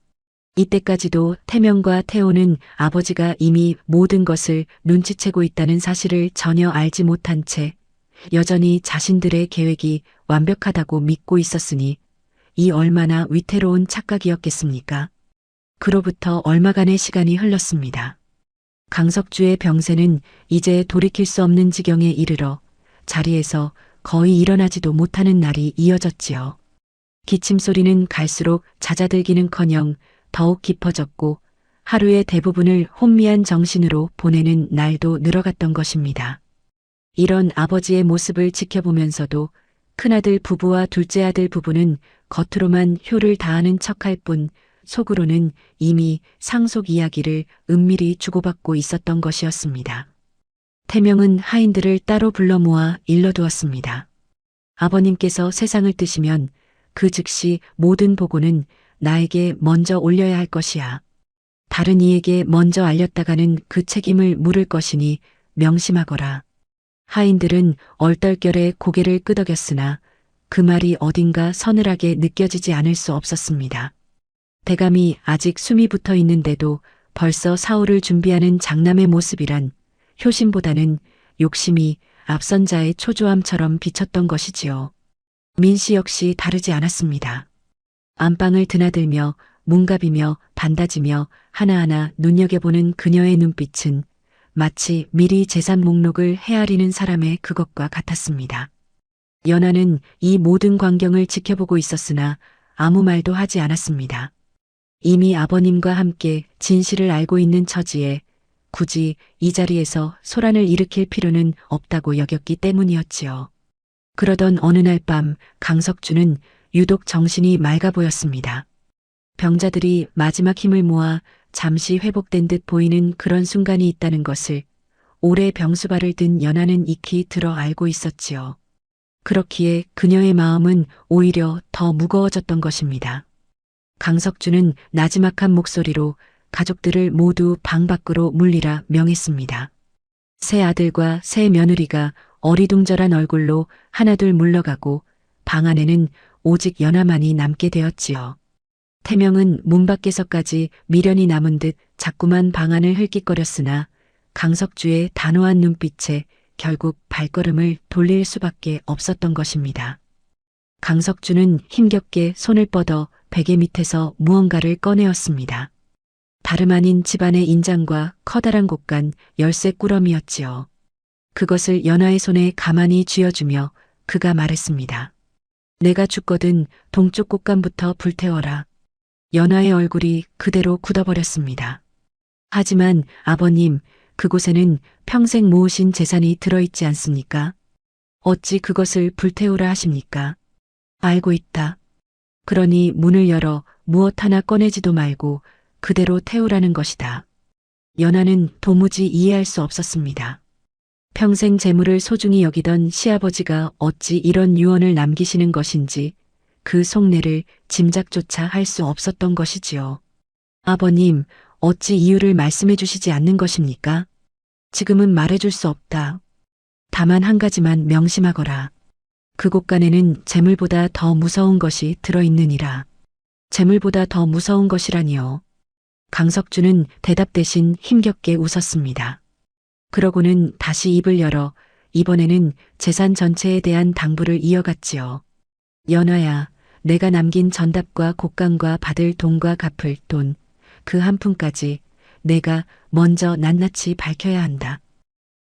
이때까지도 태명과 태호는 아버지가 이미 모든 것을 눈치채고 있다는 사실을 전혀 알지 못한 채 여전히 자신들의 계획이 완벽하다고 믿고 있었으니 이 얼마나 위태로운 착각이었겠습니까? 그로부터 얼마간의 시간이 흘렀습니다. 강석주의 병세는 이제 돌이킬 수 없는 지경에 이르러 자리에서 거의 일어나지도 못하는 날이 이어졌지요. 기침 소리는 갈수록 잦아들기는커녕 더욱 깊어졌고 하루의 대부분을 혼미한 정신으로 보내는 날도 늘어갔던 것입니다. 이런 아버지의 모습을 지켜보면서도 큰아들 부부와 둘째 아들 부부는 겉으로만 효를 다하는 척할 뿐 속으로는 이미 상속 이야기를 은밀히 주고받고 있었던 것이었습니다. 태명은 하인들을 따로 불러 모아 일러두었습니다. 아버님께서 세상을 뜨시면 그 즉시 모든 보고는 나에게 먼저 올려야 할 것이야. 다른 이에게 먼저 알렸다가는 그 책임을 물을 것이니 명심하거라. 하인들은 얼떨결에 고개를 끄덕였으나 그 말이 어딘가 서늘하게 느껴지지 않을 수 없었습니다. 대감이 아직 숨이 붙어 있는데도 벌써 사후를 준비하는 장남의 모습이란 효심보다는 욕심이 앞선 자의 초조함처럼 비쳤던 것이지요. 민씨 역시 다르지 않았습니다. 안방을 드나들며 문갑이며 반다지며 하나하나 눈여겨보는 그녀의 눈빛은 마치 미리 재산 목록을 헤아리는 사람의 그것과 같았습니다. 연하는 이 모든 광경을 지켜보고 있었으나 아무 말도 하지 않았습니다. 이미 아버님과 함께 진실을 알고 있는 처지에 굳이 이 자리에서 소란을 일으킬 필요는 없다고 여겼기 때문이었지요. 그러던 어느 날 밤 강석주는 유독 정신이 맑아 보였습니다. 병자들이 마지막 힘을 모아 잠시 회복된 듯 보이는 그런 순간이 있다는 것을 오래 병수발을 든 연하는 익히 들어 알고 있었지요. 그렇기에 그녀의 마음은 오히려 더 무거워졌던 것입니다. 강석주는 나지막한 목소리로 가족들을 모두 방 밖으로 물리라 명했습니다. 새 아들과 새 며느리가 어리둥절한 얼굴로 하나둘 물러가고 방 안에는 오직 연하만이 남게 되었지요. 태명은 문 밖에서까지 미련이 남은 듯 자꾸만 방 안을 흘깃거렸으나 강석주의 단호한 눈빛에 결국 발걸음을 돌릴 수밖에 없었던 것입니다. 강석주는 힘겹게 손을 뻗어 베개 밑에서 무언가를 꺼내었습니다. 다름 아닌 집안의 인장과 커다란 곡간 열쇠 꾸러미였지요. 그것을 연하의 손에 가만히 쥐어주며 그가 말했습니다. 내가 죽거든 동쪽 곡간부터 불태워라. 연하의 얼굴이 그대로 굳어버렸습니다. 하지만 아버님, 그곳에는 평생 모으신 재산이 들어있지 않습니까? 어찌 그것을 불태우라 하십니까? 알고 있다. 그러니 문을 열어 무엇 하나 꺼내지도 말고 그대로 태우라는 것이다. 연하는 도무지 이해할 수 없었습니다. 평생 재물을 소중히 여기던 시아버지가 어찌 이런 유언을 남기시는 것인지 그 속내를 짐작조차 할 수 없었던 것이지요. 아버님, 어찌 이유를 말씀해 주시지 않는 것입니까? 지금은 말해줄 수 없다. 다만 한 가지만 명심하거라. 그 곳간에는 재물보다 더 무서운 것이 들어있느니라. 재물보다 더 무서운 것이라니요. 강석주는 대답 대신 힘겹게 웃었습니다. 그러고는 다시 입을 열어 이번에는 재산 전체에 대한 당부를 이어갔지요. 연하야, 내가 남긴 전답과 곡간과 받을 돈과 갚을 돈, 그 한 푼까지 내가 먼저 낱낱이 밝혀야 한다.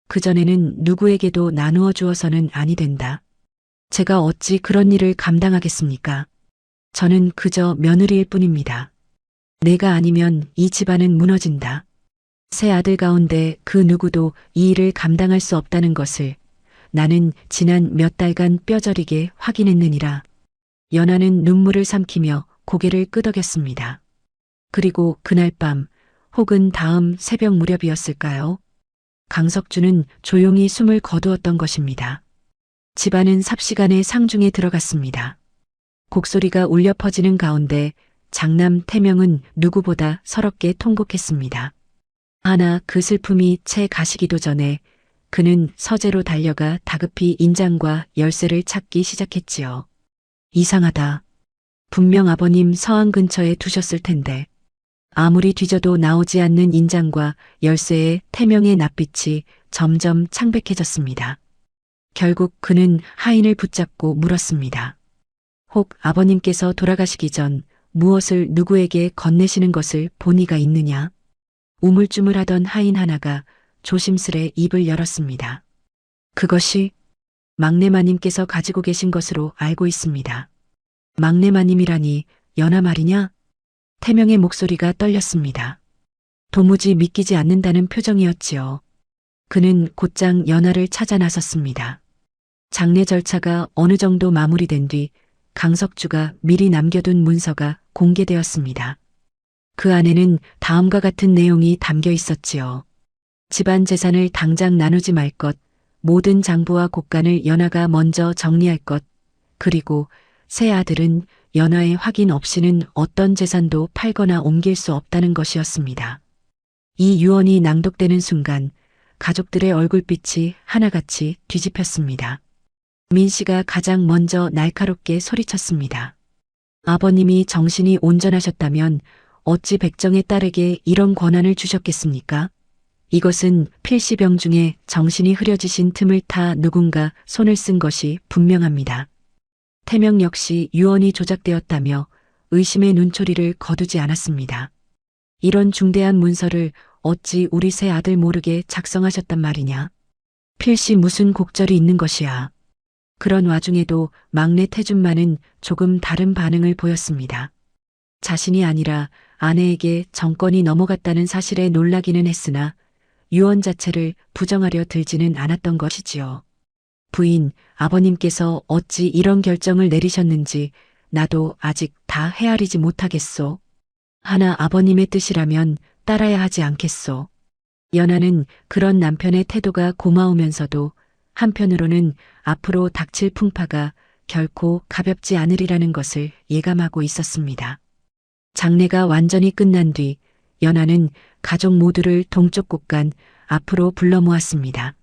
그전에는 누구에게도 나누어 주어서는 아니 된다. 제가 어찌 그런 일을 감당하겠습니까? 저는 그저 며느리일 뿐입니다. 내가 아니면 이 집안은 무너진다. 세 아들 가운데 그 누구도 이 일을 감당할 수 없다는 것을 나는 지난 몇 달간 뼈저리게 확인했느니라. 연하는 눈물을 삼키며 고개를 끄덕였습니다. 그리고 그날 밤 혹은 다음 새벽 무렵이었을까요? 강석주는 조용히 숨을 거두었던 것입니다. 집안은 삽시간에 상중에 들어갔습니다. 곡소리가 울려 퍼지는 가운데 장남 태명은 누구보다 서럽게 통곡했습니다. 하나 그 슬픔이 채 가시기도 전에 그는 서재로 달려가 다급히 인장과 열쇠를 찾기 시작했지요. 이상하다. 분명 아버님 서안 근처에 두셨을 텐데. 아무리 뒤져도 나오지 않는 인장과 열쇠의 태명의 낯빛이 점점 창백해졌습니다. 결국 그는 하인을 붙잡고 물었습니다. 혹 아버님께서 돌아가시기 전 무엇을 누구에게 건네시는 것을 본 이가 있느냐? 우물쭈물하던 하인 하나가 조심스레 입을 열었습니다. 그것이 막내마님께서 가지고 계신 것으로 알고 있습니다. 막내마님이라니 연하 말이냐? 태명의 목소리가 떨렸습니다. 도무지 믿기지 않는다는 표정이었지요. 그는 곧장 연하를 찾아 나섰습니다. 장례 절차가 어느 정도 마무리된 뒤 강석주가 미리 남겨둔 문서가 공개되었습니다. 그 안에는 다음과 같은 내용이 담겨 있었지요. 집안 재산을 당장 나누지 말 것, 모든 장부와 곡간을 연하가 먼저 정리할 것, 그리고 세 아들은 연하의 확인 없이는 어떤 재산도 팔거나 옮길 수 없다는 것이었습니다. 이 유언이 낭독되는 순간 가족들의 얼굴빛이 하나같이 뒤집혔습니다. 민 씨가 가장 먼저 날카롭게 소리쳤습니다. 아버님이 정신이 온전하셨다면 어찌 백정의 딸에게 이런 권한을 주셨겠습니까? 이것은 필시병 중에 정신이 흐려지신 틈을 타 누군가 손을 쓴 것이 분명합니다. 태명 역시 유언이 조작되었다며 의심의 눈초리를 거두지 않았습니다. 이런 중대한 문서를 어찌 우리 세 아들 모르게 작성하셨단 말이냐? 필시 무슨 곡절이 있는 것이야. 그런 와중에도 막내 태준만은 조금 다른 반응을 보였습니다. 자신이 아니라 아내에게 정권이 넘어갔다는 사실에 놀라기는 했으나 유언 자체를 부정하려 들지는 않았던 것이지요. 부인, 아버님께서 어찌 이런 결정을 내리셨는지 나도 아직 다 헤아리지 못하겠소. 하나 아버님의 뜻이라면 따라야 하지 않겠소. 연하는 그런 남편의 태도가 고마우면서도 한편으로는 앞으로 닥칠 풍파가 결코 가볍지 않으리라는 것을 예감하고 있었습니다. 장례가 완전히 끝난 뒤 연하는 가족 모두를 동쪽 곳간 앞으로 불러 모았습니다.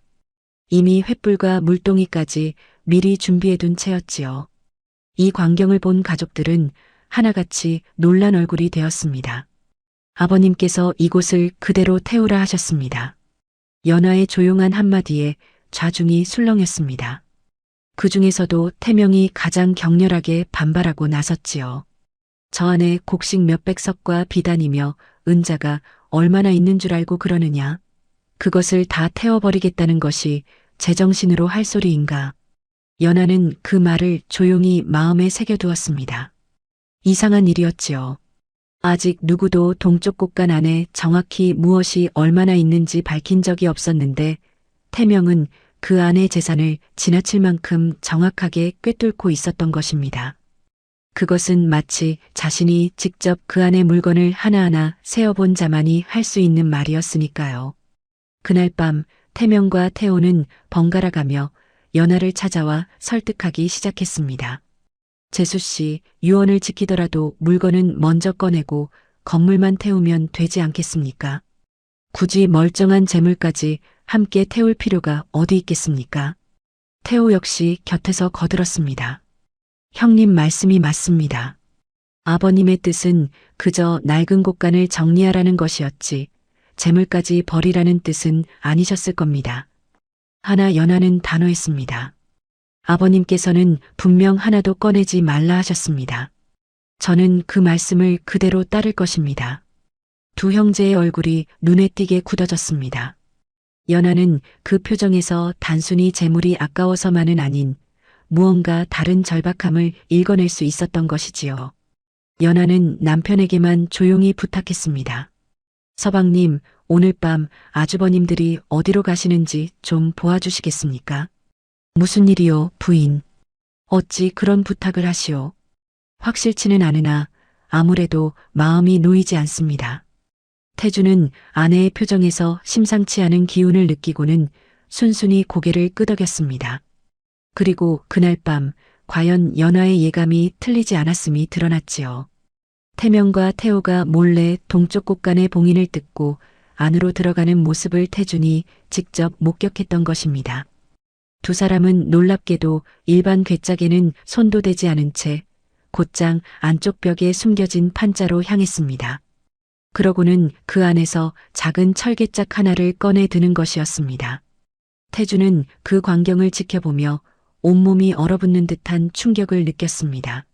이미 횃불과 물동이까지 미리 준비해둔 채였지요. 이 광경을 본 가족들은 하나같이 놀란 얼굴이 되었습니다. 아버님께서 이곳을 그대로 태우라 하셨습니다. 연하의 조용한 한마디에 좌중이 술렁였습니다. 그 중에서도 태명이 가장 격렬하게 반발하고 나섰지요. 저 안에 곡식 몇백 석과 비단이며 은자가 얼마나 있는 줄 알고 그러느냐. 그것을 다 태워버리겠다는 것이 제정신으로 할 소리인가. 연하는 그 말을 조용히 마음에 새겨두었습니다. 이상한 일이었지요. 아직 누구도 동쪽 곳간 안에 정확히 무엇이 얼마나 있는지 밝힌 적이 없었는데 태명은 그 안의 재산을 지나칠 만큼 정확하게 꿰뚫고 있었던 것입니다. 그것은 마치 자신이 직접 그 안의 물건을 하나하나 세어본 자만이 할 수 있는 말이었으니까요. 그날 밤 태명과 태호는 번갈아가며 연하를 찾아와 설득하기 시작했습니다. 재수 씨, 유언을 지키더라도 물건은 먼저 꺼내고 건물만 태우면 되지 않겠습니까? 굳이 멀쩡한 재물까지 함께 태울 필요가 어디 있겠습니까? 태호 역시 곁에서 거들었습니다. 형님 말씀이 맞습니다. 아버님의 뜻은 그저 낡은 곳간을 정리하라는 것이었지 재물까지 버리라는 뜻은 아니셨을 겁니다. 하나 연하는 단호했습니다. 아버님께서는 분명 하나도 꺼내지 말라 하셨습니다. 저는 그 말씀을 그대로 따를 것입니다. 두 형제의 얼굴이 눈에 띄게 굳어졌습니다. 연하는 그 표정에서 단순히 재물이 아까워서만은 아닌 무언가 다른 절박함을 읽어낼 수 있었던 것이지요. 연하는 남편에게만 조용히 부탁했습니다. 서방님, 오늘 밤 아주버님들이 어디로 가시는지 좀 보아주시겠습니까? 무슨 일이요, 부인? 어찌 그런 부탁을 하시오? 확실치는 않으나 아무래도 마음이 놓이지 않습니다. 태주는 아내의 표정에서 심상치 않은 기운을 느끼고는 순순히 고개를 끄덕였습니다. 그리고 그날 밤 과연 연하의 예감이 틀리지 않았음이 드러났지요. 태명과 태호가 몰래 동쪽 곳간의 봉인을 뜯고 안으로 들어가는 모습을 태준이 직접 목격했던 것입니다. 두 사람은 놀랍게도 일반 괴짝에는 손도 대지 않은 채 곧장 안쪽 벽에 숨겨진 판자로 향했습니다. 그러고는 그 안에서 작은 철괴짝 하나를 꺼내 드는 것이었습니다. 태주는 그 광경을 지켜보며 온몸이 얼어붙는 듯한 충격을 느꼈습니다.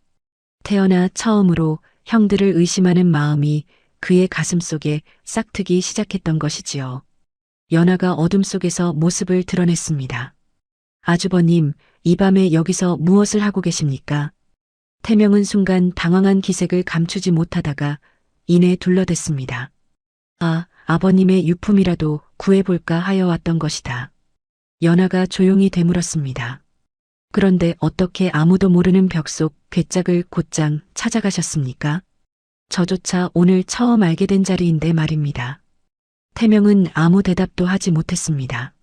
태어나 처음으로 형들을 의심하는 마음이 그의 가슴 속에 싹트기 시작했던 것이지요. 연하가 어둠 속에서 모습을 드러냈습니다. 아주버님, 이 밤에 여기서 무엇을 하고 계십니까? 태명은 순간 당황한 기색을 감추지 못하다가 이내 둘러댔습니다. 아, 아버님의 유품이라도 구해볼까 하여 왔던 것이다. 연하가 조용히 되물었습니다. 그런데 어떻게 아무도 모르는 벽 속 괴짝을 곧장 찾아가셨습니까? 저조차 오늘 처음 알게 된 자리인데 말입니다. 태명은 아무 대답도 하지 못했습니다.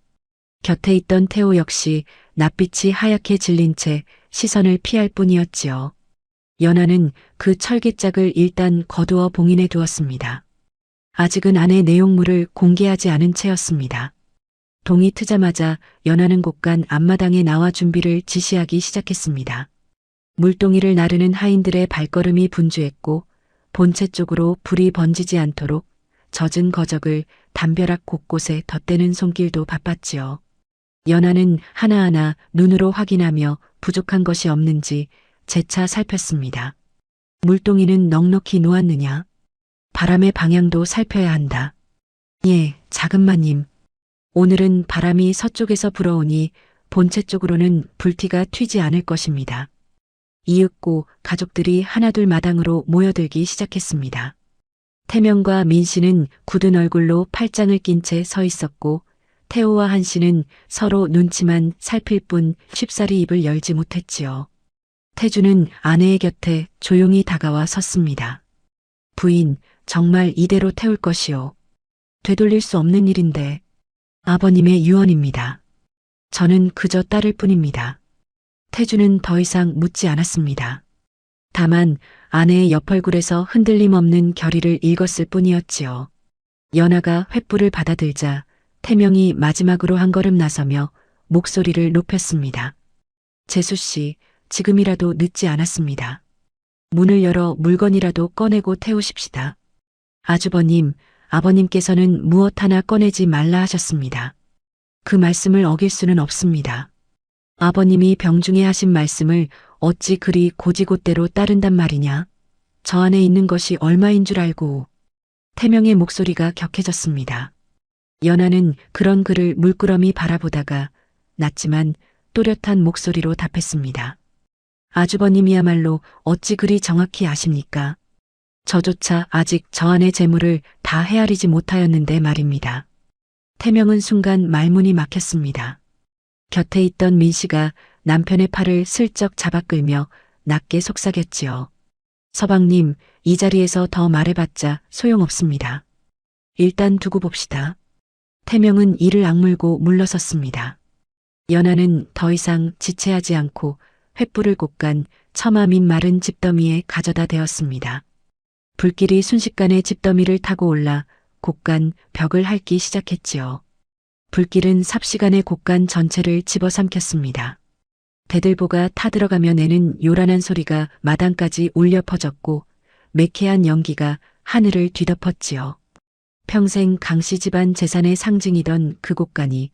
곁에 있던 태호 역시 낯빛이 하얗게 질린 채 시선을 피할 뿐이었지요. 연하는 그 철괴짝을 일단 거두어 봉인해 두었습니다. 아직은 안의 내용물을 공개하지 않은 채였습니다. 동이 트자마자 연하는 곳간 앞마당에 나와 준비를 지시하기 시작했습니다. 물동이를 나르는 하인들의 발걸음이 분주했고 본체 쪽으로 불이 번지지 않도록 젖은 거적을 담벼락 곳곳에 덧대는 손길도 바빴지요. 연하는 하나하나 눈으로 확인하며 부족한 것이 없는지 재차 살폈습니다. 물동이는 넉넉히 놓았느냐? 바람의 방향도 살펴야 한다. 예, 작은마님. 오늘은 바람이 서쪽에서 불어오니 본체 쪽으로는 불티가 튀지 않을 것입니다. 이윽고 가족들이 하나둘 마당으로 모여들기 시작했습니다. 태명과 민씨는 굳은 얼굴로 팔짱을 낀 채 서 있었고 태호와 한씨는 서로 눈치만 살필 뿐 쉽사리 입을 열지 못했지요. 태주는 아내의 곁에 조용히 다가와 섰습니다. 부인, 정말 이대로 태울 것이오. 되돌릴 수 없는 일인데 아버님의 유언입니다. 저는 그저 따를 뿐입니다. 태주는 더 이상 묻지 않았습니다. 다만 아내의 옆얼굴에서 흔들림 없는 결의를 읽었을 뿐이었지요. 연하가 횃불을 받아들자 태명이 마지막으로 한 걸음 나서며 목소리를 높였습니다. 재수씨, 지금이라도 늦지 않았습니다. 문을 열어 물건이라도 꺼내고 태우십시다. 아주버님, 아버님께서는 무엇 하나 꺼내지 말라 하셨습니다. 그 말씀을 어길 수는 없습니다. 아버님이 병중에 하신 말씀을 어찌 그리 고지곳대로 따른단 말이냐? 저 안에 있는 것이 얼마인 줄 알고. 태명의 목소리가 격해졌습니다. 연하는 그런 그를 물끄러미 바라보다가 낮지만 또렷한 목소리로 답했습니다. 아주버님이야말로 어찌 그리 정확히 아십니까? 저조차 아직 저 안의 재물을 다 헤아리지 못하였는데 말입니다. 태명은 순간 말문이 막혔습니다. 곁에 있던 민 씨가 남편의 팔을 슬쩍 잡아 끌며 낮게 속삭였지요. 서방님, 이 자리에서 더 말해봤자 소용없습니다. 일단 두고 봅시다. 태명은 이를 악물고 물러섰습니다. 연하는 더 이상 지체하지 않고 횃불을 꽂간 처마 민 마른 집더미에 가져다 대었습니다. 불길이 순식간에 집더미를 타고 올라 곡간 벽을 핥기 시작했지요. 불길은 삽시간에 곡간 전체를 집어삼켰습니다. 대들보가 타들어가며 내는 요란한 소리가 마당까지 울려 퍼졌고 매캐한 연기가 하늘을 뒤덮었지요. 평생 강씨 집안 재산의 상징이던 그 곡간이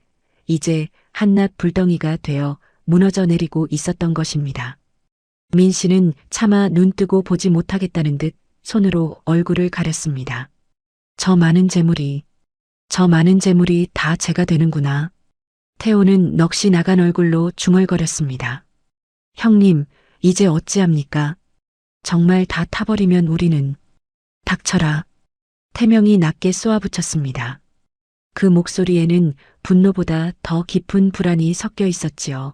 이제 한낱 불덩이가 되어 무너져 내리고 있었던 것입니다. 민 씨는 차마 눈 뜨고 보지 못하겠다는 듯 손으로 얼굴을 가렸습니다. 저 많은 재물이 다 제가 되는구나. 태호는 넋이 나간 얼굴로 중얼거렸습니다. 형님, 이제 어찌합니까? 정말 다 타버리면 우리는. 닥쳐라. 태명이 낮게 쏘아붙였습니다. 그 목소리에는 분노보다 더 깊은 불안이 섞여 있었지요.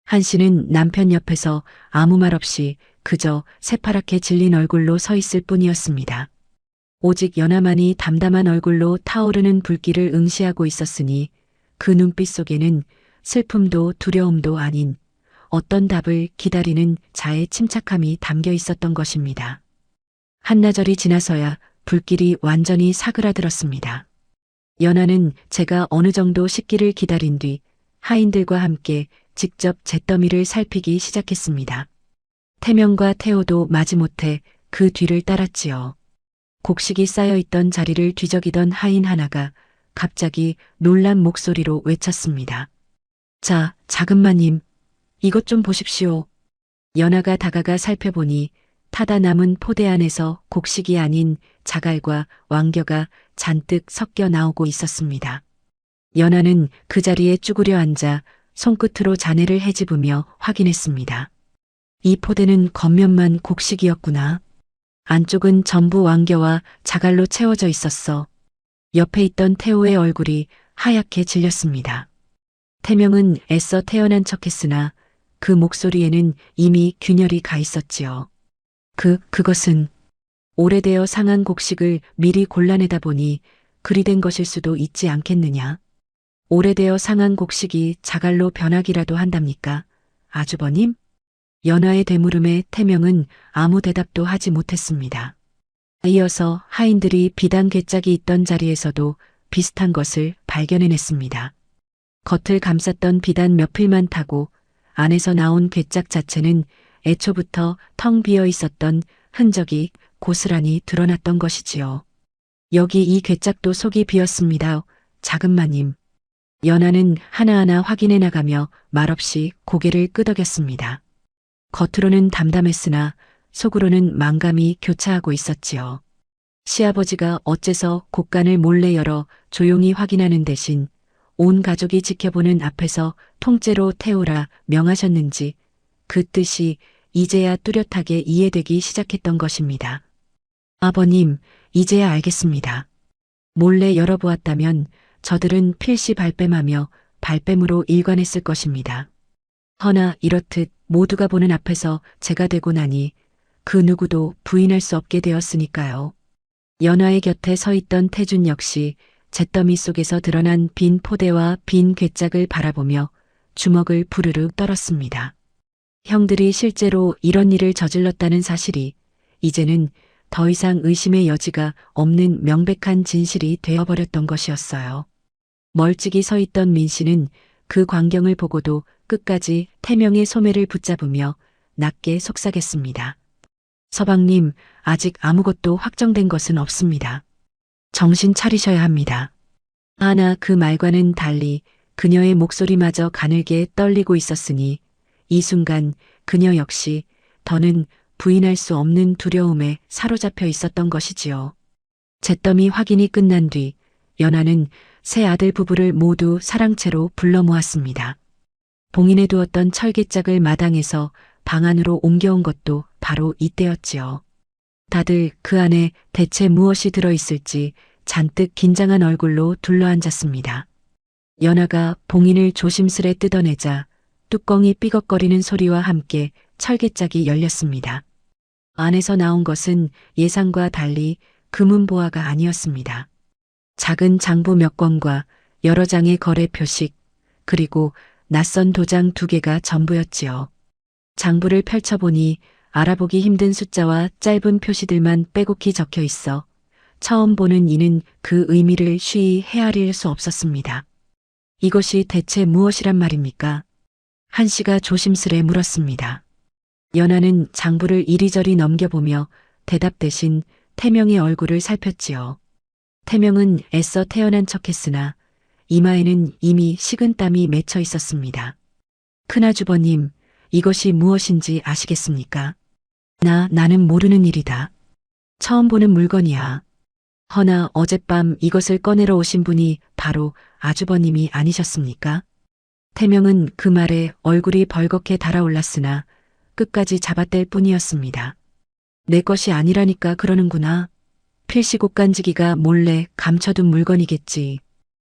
한 씨는 남편 옆에서 아무 말 없이 그저 새파랗게 질린 얼굴로 서 있을 뿐이었습니다. 오직 연하만이 담담한 얼굴로 타오르는 불길을 응시하고 있었으니 그 눈빛 속에는 슬픔도 두려움도 아닌 어떤 답을 기다리는 자의 침착함이 담겨 있었던 것입니다. 한나절이 지나서야 불길이 완전히 사그라들었습니다. 연하는 제가 어느 정도 식기를 기다린 뒤 하인들과 함께 직접 잿더미를 살피기 시작했습니다. 태명과 태호도 마지못해 그 뒤를 따랐지요. 곡식이 쌓여있던 자리를 뒤적이던 하인 하나가 갑자기 놀란 목소리로 외쳤습니다. 자, 작은마님, 이것 좀 보십시오. 연하가 다가가 살펴보니 타다 남은 포대 안에서 곡식이 아닌 자갈과 왕겨가 잔뜩 섞여 나오고 있었습니다. 연하는 그 자리에 쭈그려 앉아 손끝으로 잔해를 헤집으며 확인했습니다. 이 포대는 겉면만 곡식이었구나. 안쪽은 전부 왕겨와 자갈로 채워져 있었어. 옆에 있던 태호의 얼굴이 하얗게 질렸습니다. 태명은 애써 태어난 척했으나 그 목소리에는 이미 균열이 가 있었지요. 그것은 오래되어 상한 곡식을 미리 골라내다 보니 그리 된 것일 수도 있지 않겠느냐. 오래되어 상한 곡식이 자갈로 변하기라도 한답니까? 아주버님? 연하의 되물음에 태명은 아무 대답도 하지 못했습니다. 이어서 하인들이 비단 괴짝이 있던 자리에서도 비슷한 것을 발견해냈습니다. 겉을 감쌌던 비단 몇 필만 타고 안에서 나온 괴짝 자체는 애초부터 텅 비어 있었던 흔적이 고스란히 드러났던 것이지요. 여기 이 괴짝도 속이 비었습니다. 작은마님. 연하는 하나하나 확인해 나가며 말없이 고개를 끄덕였습니다. 겉으로는 담담했으나 속으로는 망감이 교차하고 있었지요. 시아버지가 어째서 곡간을 몰래 열어 조용히 확인하는 대신 온 가족이 지켜보는 앞에서 통째로 태우라 명하셨는지 그 뜻이 이제야 뚜렷하게 이해되기 시작했던 것입니다. 아버님, 이제야 알겠습니다. 몰래 열어보았다면 저들은 필시 발뺌하며 발뺌으로 일관했을 것입니다. 허나 이렇듯 모두가 보는 앞에서 제가 되고 나니 그 누구도 부인할 수 없게 되었으니까요. 연하의 곁에 서 있던 태준 역시 잿더미 속에서 드러난 빈 포대와 빈 괴짝을 바라보며 주먹을 부르르 떨었습니다. 형들이 실제로 이런 일을 저질렀다는 사실이 이제는 더 이상 의심의 여지가 없는 명백한 진실이 되어버렸던 것이었어요. 멀찍이 서 있던 민 씨는 그 광경을 보고도 끝까지 태명의 소매를 붙잡으며 낮게 속삭였습니다. 서방님, 아직 아무것도 확정된 것은 없습니다. 정신 차리셔야 합니다. 하나 그 말과는 달리 그녀의 목소리마저 가늘게 떨리고 있었으니 이 순간 그녀 역시 더는 부인할 수 없는 두려움에 사로잡혀 있었던 것이지요. 잿더미 확인이 끝난 뒤 연하는 세 아들 부부를 모두 사랑채로 불러 모았습니다. 봉인해 두었던 철개짝을 마당에서 방 안으로 옮겨온 것도 바로 이때였지요. 다들 그 안에 대체 무엇이 들어있을지 잔뜩 긴장한 얼굴로 둘러앉았습니다. 연하가 봉인을 조심스레 뜯어내자 뚜껑이 삐걱거리는 소리와 함께 철개짝이 열렸습니다. 안에서 나온 것은 예상과 달리 금은보화가 아니었습니다. 작은 장부 몇 권과 여러 장의 거래 표식, 그리고 낯선 도장 2개가 전부였지요. 장부를 펼쳐보니 알아보기 힘든 숫자와 짧은 표시들만 빼곡히 적혀 있어 처음 보는 이는 그 의미를 쉬이 헤아릴 수 없었습니다. 이것이 대체 무엇이란 말입니까? 한씨가 조심스레 물었습니다. 연하는 장부를 이리저리 넘겨보며 대답 대신 태명의 얼굴을 살폈지요. 태명은 애써 태어난 척했으나 이마에는 이미 식은땀이 맺혀 있었습니다. 큰아주버님, 이것이 무엇인지 아시겠습니까? 나는 모르는 일이다. 처음 보는 물건이야. 허나 어젯밤 이것을 꺼내러 오신 분이 바로 아주버님이 아니셨습니까? 태명은 그 말에 얼굴이 벌겋게 달아올랐으나 끝까지 잡아뗄 뿐이었습니다. 내 것이 아니라니까 그러는구나. 필시 곡간지기가 몰래 감춰둔 물건이겠지.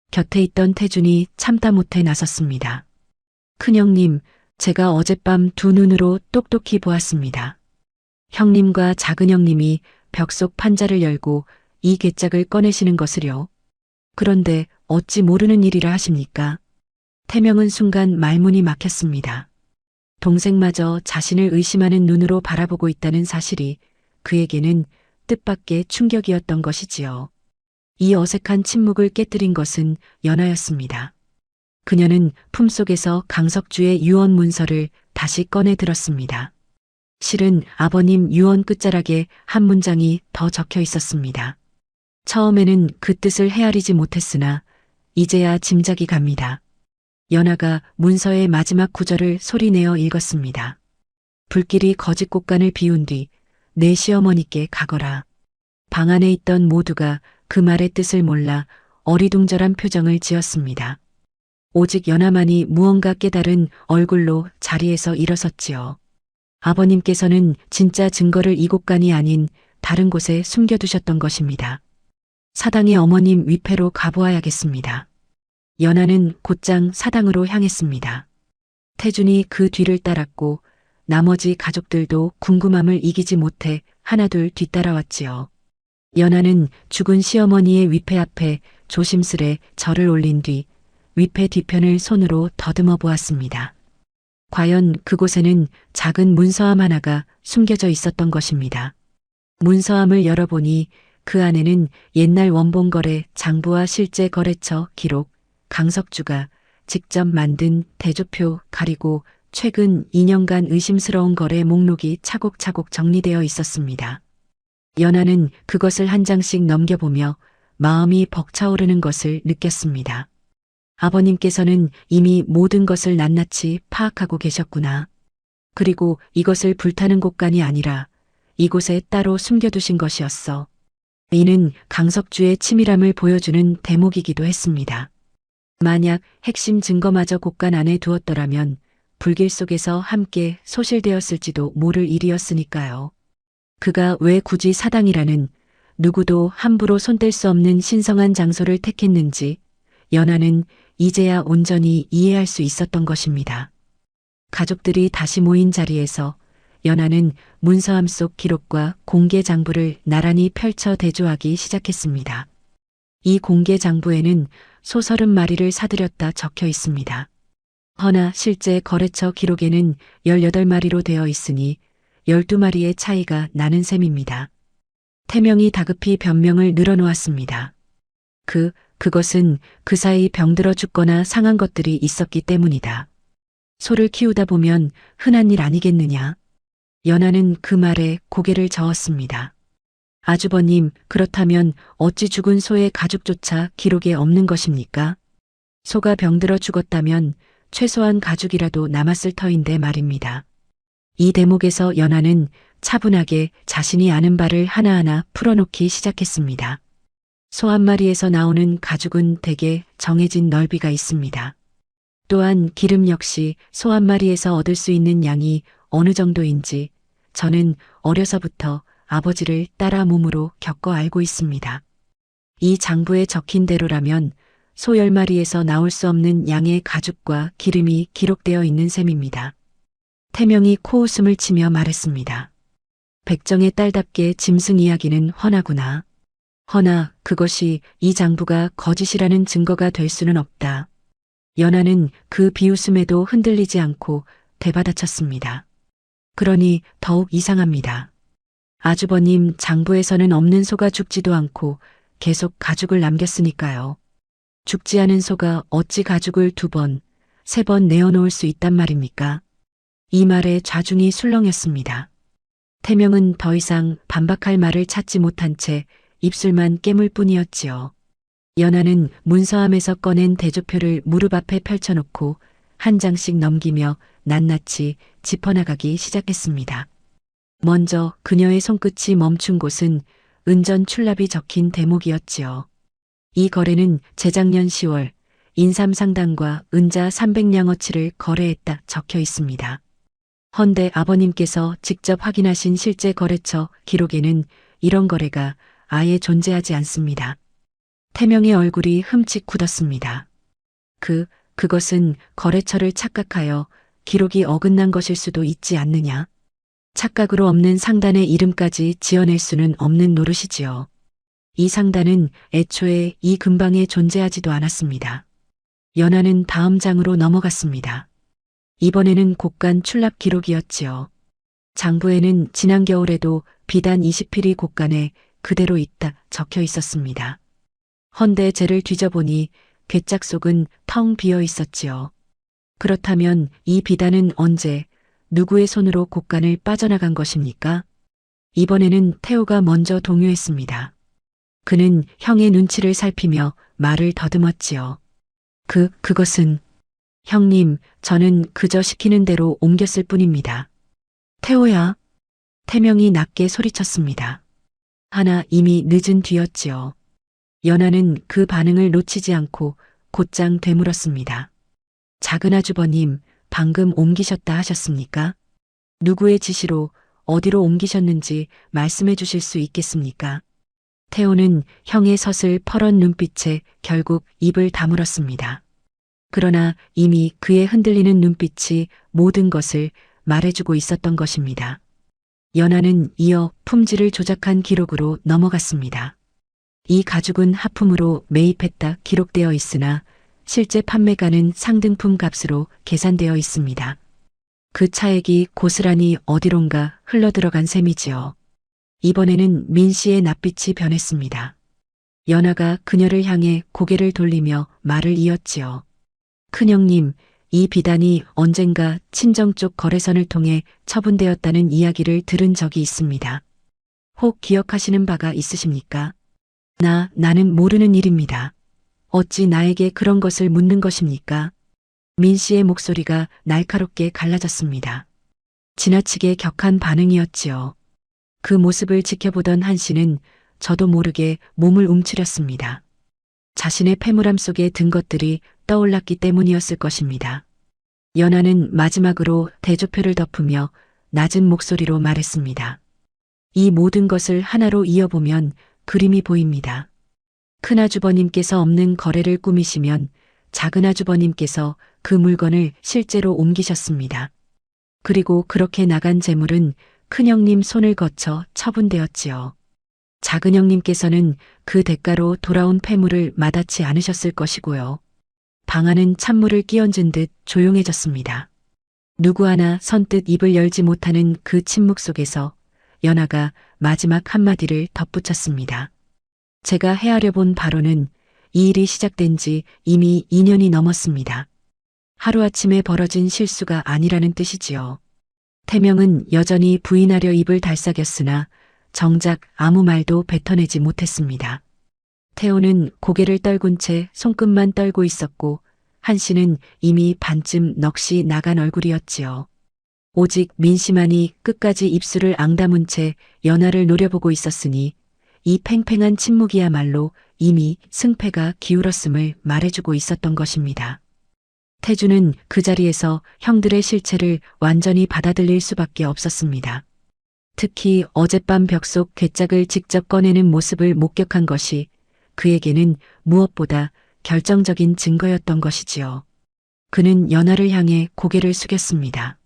곁에 있던 태준이 참다 못해 나섰습니다. 큰형님, 제가 어젯밤 두 눈으로 똑똑히 보았습니다. 형님과 작은형님이 벽 속 판자를 열고 이 괴짝을 꺼내시는 것을요. 그런데 어찌 모르는 일이라 하십니까? 태명은 순간 말문이 막혔습니다. 동생마저 자신을 의심하는 눈으로 바라보고 있다는 사실이 그에게는 뜻밖의 충격이었던 것이지요. 이 어색한 침묵을 깨뜨린 것은 연하였습니다. 그녀는 품속에서 강석주의 유언 문서를 다시 꺼내 들었습니다. 실은 아버님 유언 끝자락에 한 문장이 더 적혀 있었습니다. 처음에는 그 뜻을 헤아리지 못했으나 이제야 짐작이 갑니다. 연하가 문서의 마지막 구절을 소리내어 읽었습니다. 불길이 거짓 곳간을 비운 뒤 내 시어머니께 가거라. 방 안에 있던 모두가 그 말의 뜻을 몰라 어리둥절한 표정을 지었습니다. 오직 연하만이 무언가 깨달은 얼굴로 자리에서 일어섰지요. 아버님께서는 진짜 증거를 이 곳간이 아닌 다른 곳에 숨겨두셨던 것입니다. 사당의 어머님 위패로 가보아야겠습니다. 연하는 곧장 사당으로 향했습니다. 태준이 그 뒤를 따랐고 나머지 가족들도 궁금함을 이기지 못해 하나둘 뒤따라왔지요. 연하는 죽은 시어머니의 위패 앞에 조심스레 절을 올린 뒤 위패 뒤편을 손으로 더듬어 보았습니다. 과연 그곳에는 작은 문서함 하나가 숨겨져 있었던 것입니다. 문서함을 열어보니 그 안에는 옛날 원본거래 장부와 실제 거래처 기록, 강석주가 직접 만든 대조표 가리고 최근 2년간 의심스러운 거래 목록이 차곡차곡 정리되어 있었습니다. 연하는 그것을 한 장씩 넘겨보며 마음이 벅차오르는 것을 느꼈습니다. 아버님께서는 이미 모든 것을 낱낱이 파악하고 계셨구나. 그리고 이것을 불타는 곳간이 아니라 이곳에 따로 숨겨두신 것이었어. 이는 강석주의 치밀함을 보여주는 대목이기도 했습니다. 만약 핵심 증거마저 곳간 안에 두었더라면 불길 속에서 함께 소실되었을지도 모를 일이었으니까요. 그가 왜 굳이 사당이라는 누구도 함부로 손댈 수 없는 신성한 장소를 택했는지 연하는 이제야 온전히 이해할 수 있었던 것입니다. 가족들이 다시 모인 자리에서 연하는 문서함 속 기록과 공개 장부를 나란히 펼쳐 대조하기 시작했습니다. 이 공개 장부에는 소 30마리를 사들였다 적혀 있습니다. 허나 실제 거래처 기록에는 18마리로 되어 있으니 12마리의 차이가 나는 셈입니다. 태명이 다급히 변명을 늘어놓았습니다. 그것은 그 사이 병들어 죽거나 상한 것들이 있었기 때문이다. 소를 키우다 보면 흔한 일 아니겠느냐. 연하는 그 말에 고개를 저었습니다. 아주버님, 그렇다면 어찌 죽은 소의 가죽조차 기록에 없는 것입니까? 소가 병들어 죽었다면 최소한 가죽이라도 남았을 터인데 말입니다. 이 대목에서 연하는 차분하게 자신이 아는 바를 하나하나 풀어놓기 시작했습니다. 소 한 마리에서 나오는 가죽은 대개 정해진 넓이가 있습니다. 또한 기름 역시 소 한 마리에서 얻을 수 있는 양이 어느 정도인지 저는 어려서부터 아버지를 따라 몸으로 겪어 알고 있습니다. 이 장부에 적힌 대로라면 소 10마리에서 나올 수 없는 양의 가죽과 기름이 기록되어 있는 셈입니다. 태명이 코웃음을 치며 말했습니다. 백정의 딸답게 짐승 이야기는 훤하구나. 허나 그것이 이 장부가 거짓이라는 증거가 될 수는 없다. 연하는 그 비웃음에도 흔들리지 않고 되받아쳤습니다. 그러니 더욱 이상합니다. 아주버님, 장부에서는 없는 소가 죽지도 않고 계속 가죽을 남겼으니까요. 죽지 않은 소가 어찌 가죽을 2번, 3번 내어놓을 수 있단 말입니까? 이 말에 좌중이 술렁였습니다. 태명은 더 이상 반박할 말을 찾지 못한 채 입술만 깨물 뿐이었지요. 연하는 문서함에서 꺼낸 대조표를 무릎 앞에 펼쳐놓고 한 장씩 넘기며 낱낱이 짚어나가기 시작했습니다. 먼저 그녀의 손끝이 멈춘 곳은 은전 출납이 적힌 대목이었지요. 이 거래는 재작년 10월 인삼상당과 은자 300냥어치를 거래했다 적혀 있습니다. 헌데 아버님께서 직접 확인하신 실제 거래처 기록에는 이런 거래가 아예 존재하지 않습니다. 태명의 얼굴이 흠칫 굳었습니다. 그것은 거래처를 착각하여 기록이 어긋난 것일 수도 있지 않느냐. 착각으로 없는 상단의 이름까지 지어낼 수는 없는 노릇이지요. 이 상단은 애초에 이 근방에 존재하지도 않았습니다. 연하는 다음 장으로 넘어갔습니다. 이번에는 곡간 출납 기록이었지요. 장부에는 지난 겨울에도 비단 20필이 곡간에 그대로 있다 적혀 있었습니다. 헌데 쟤를 뒤져보니 괴짝 속은 텅 비어 있었지요. 그렇다면 이 비단은 언제 누구의 손으로 곡간을 빠져나간 것입니까? 이번에는 태호가 먼저 동요했습니다. 그는 형의 눈치를 살피며 말을 더듬었지요. 그것은 형님, 저는 그저 시키는 대로 옮겼을 뿐입니다. 태호야. 태명이 낮게 소리쳤습니다. 하나 이미 늦은 뒤였지요. 연하는 그 반응을 놓치지 않고 곧장 되물었습니다. 작은 아주버님, 방금 옮기셨다 하셨습니까? 누구의 지시로 어디로 옮기셨는지 말씀해 주실 수 있겠습니까? 태호는 형의 서슬 퍼런 눈빛에 결국 입을 다물었습니다. 그러나 이미 그의 흔들리는 눈빛이 모든 것을 말해주고 있었던 것입니다. 연하는 이어 품질을 조작한 기록으로 넘어갔습니다. 이 가죽은 하품으로 매입했다 기록되어 있으나 실제 판매가는 상등품 값으로 계산되어 있습니다. 그 차액이 고스란히 어디론가 흘러들어간 셈이지요. 이번에는 민 씨의 낯빛이 변했습니다. 연하가 그녀를 향해 고개를 돌리며 말을 이었지요. 큰형님, 이 비단이 언젠가 친정 쪽 거래선을 통해 처분되었다는 이야기를 들은 적이 있습니다. 혹 기억하시는 바가 있으십니까? 나는 모르는 일입니다. 어찌 나에게 그런 것을 묻는 것입니까? 민 씨의 목소리가 날카롭게 갈라졌습니다. 지나치게 격한 반응이었지요. 그 모습을 지켜보던 한 씨는 저도 모르게 몸을 움츠렸습니다. 자신의 패물함 속에 든 것들이 떠올랐기 때문이었을 것입니다. 연하는 마지막으로 대조표를 덮으며 낮은 목소리로 말했습니다. 이 모든 것을 하나로 이어보면 그림이 보입니다. 큰아주버님께서 없는 거래를 꾸미시면 작은아주버님께서 그 물건을 실제로 옮기셨습니다. 그리고 그렇게 나간 재물은 큰형님 손을 거쳐 처분되었지요. 작은형님께서는 그 대가로 돌아온 폐물을 마다치 않으셨을 것이고요. 방 안은 찬물을 끼얹은 듯 조용해졌습니다. 누구 하나 선뜻 입을 열지 못하는 그 침묵 속에서 연하가 마지막 한마디를 덧붙였습니다. 제가 헤아려 본 바로는 이 일이 시작된 지 이미 2년이 넘었습니다. 하루아침에 벌어진 실수가 아니라는 뜻이지요. 태명은 여전히 부인하려 입을 달싹였으나 정작 아무 말도 뱉어내지 못했습니다. 태호는 고개를 떨군 채 손끝만 떨고 있었고 한 씨는 이미 반쯤 넋이 나간 얼굴이었지요. 오직 민 씨만이 끝까지 입술을 앙다문 채 연하를 노려보고 있었으니 이 팽팽한 침묵이야말로 이미 승패가 기울었음을 말해주고 있었던 것입니다. 태주는 그 자리에서 형들의 실체를 완전히 받아들일 수밖에 없었습니다. 특히 어젯밤 벽 속 괴짝을 직접 꺼내는 모습을 목격한 것이 그에게는 무엇보다 결정적인 증거였던 것이지요. 그는 연하를 향해 고개를 숙였습니다.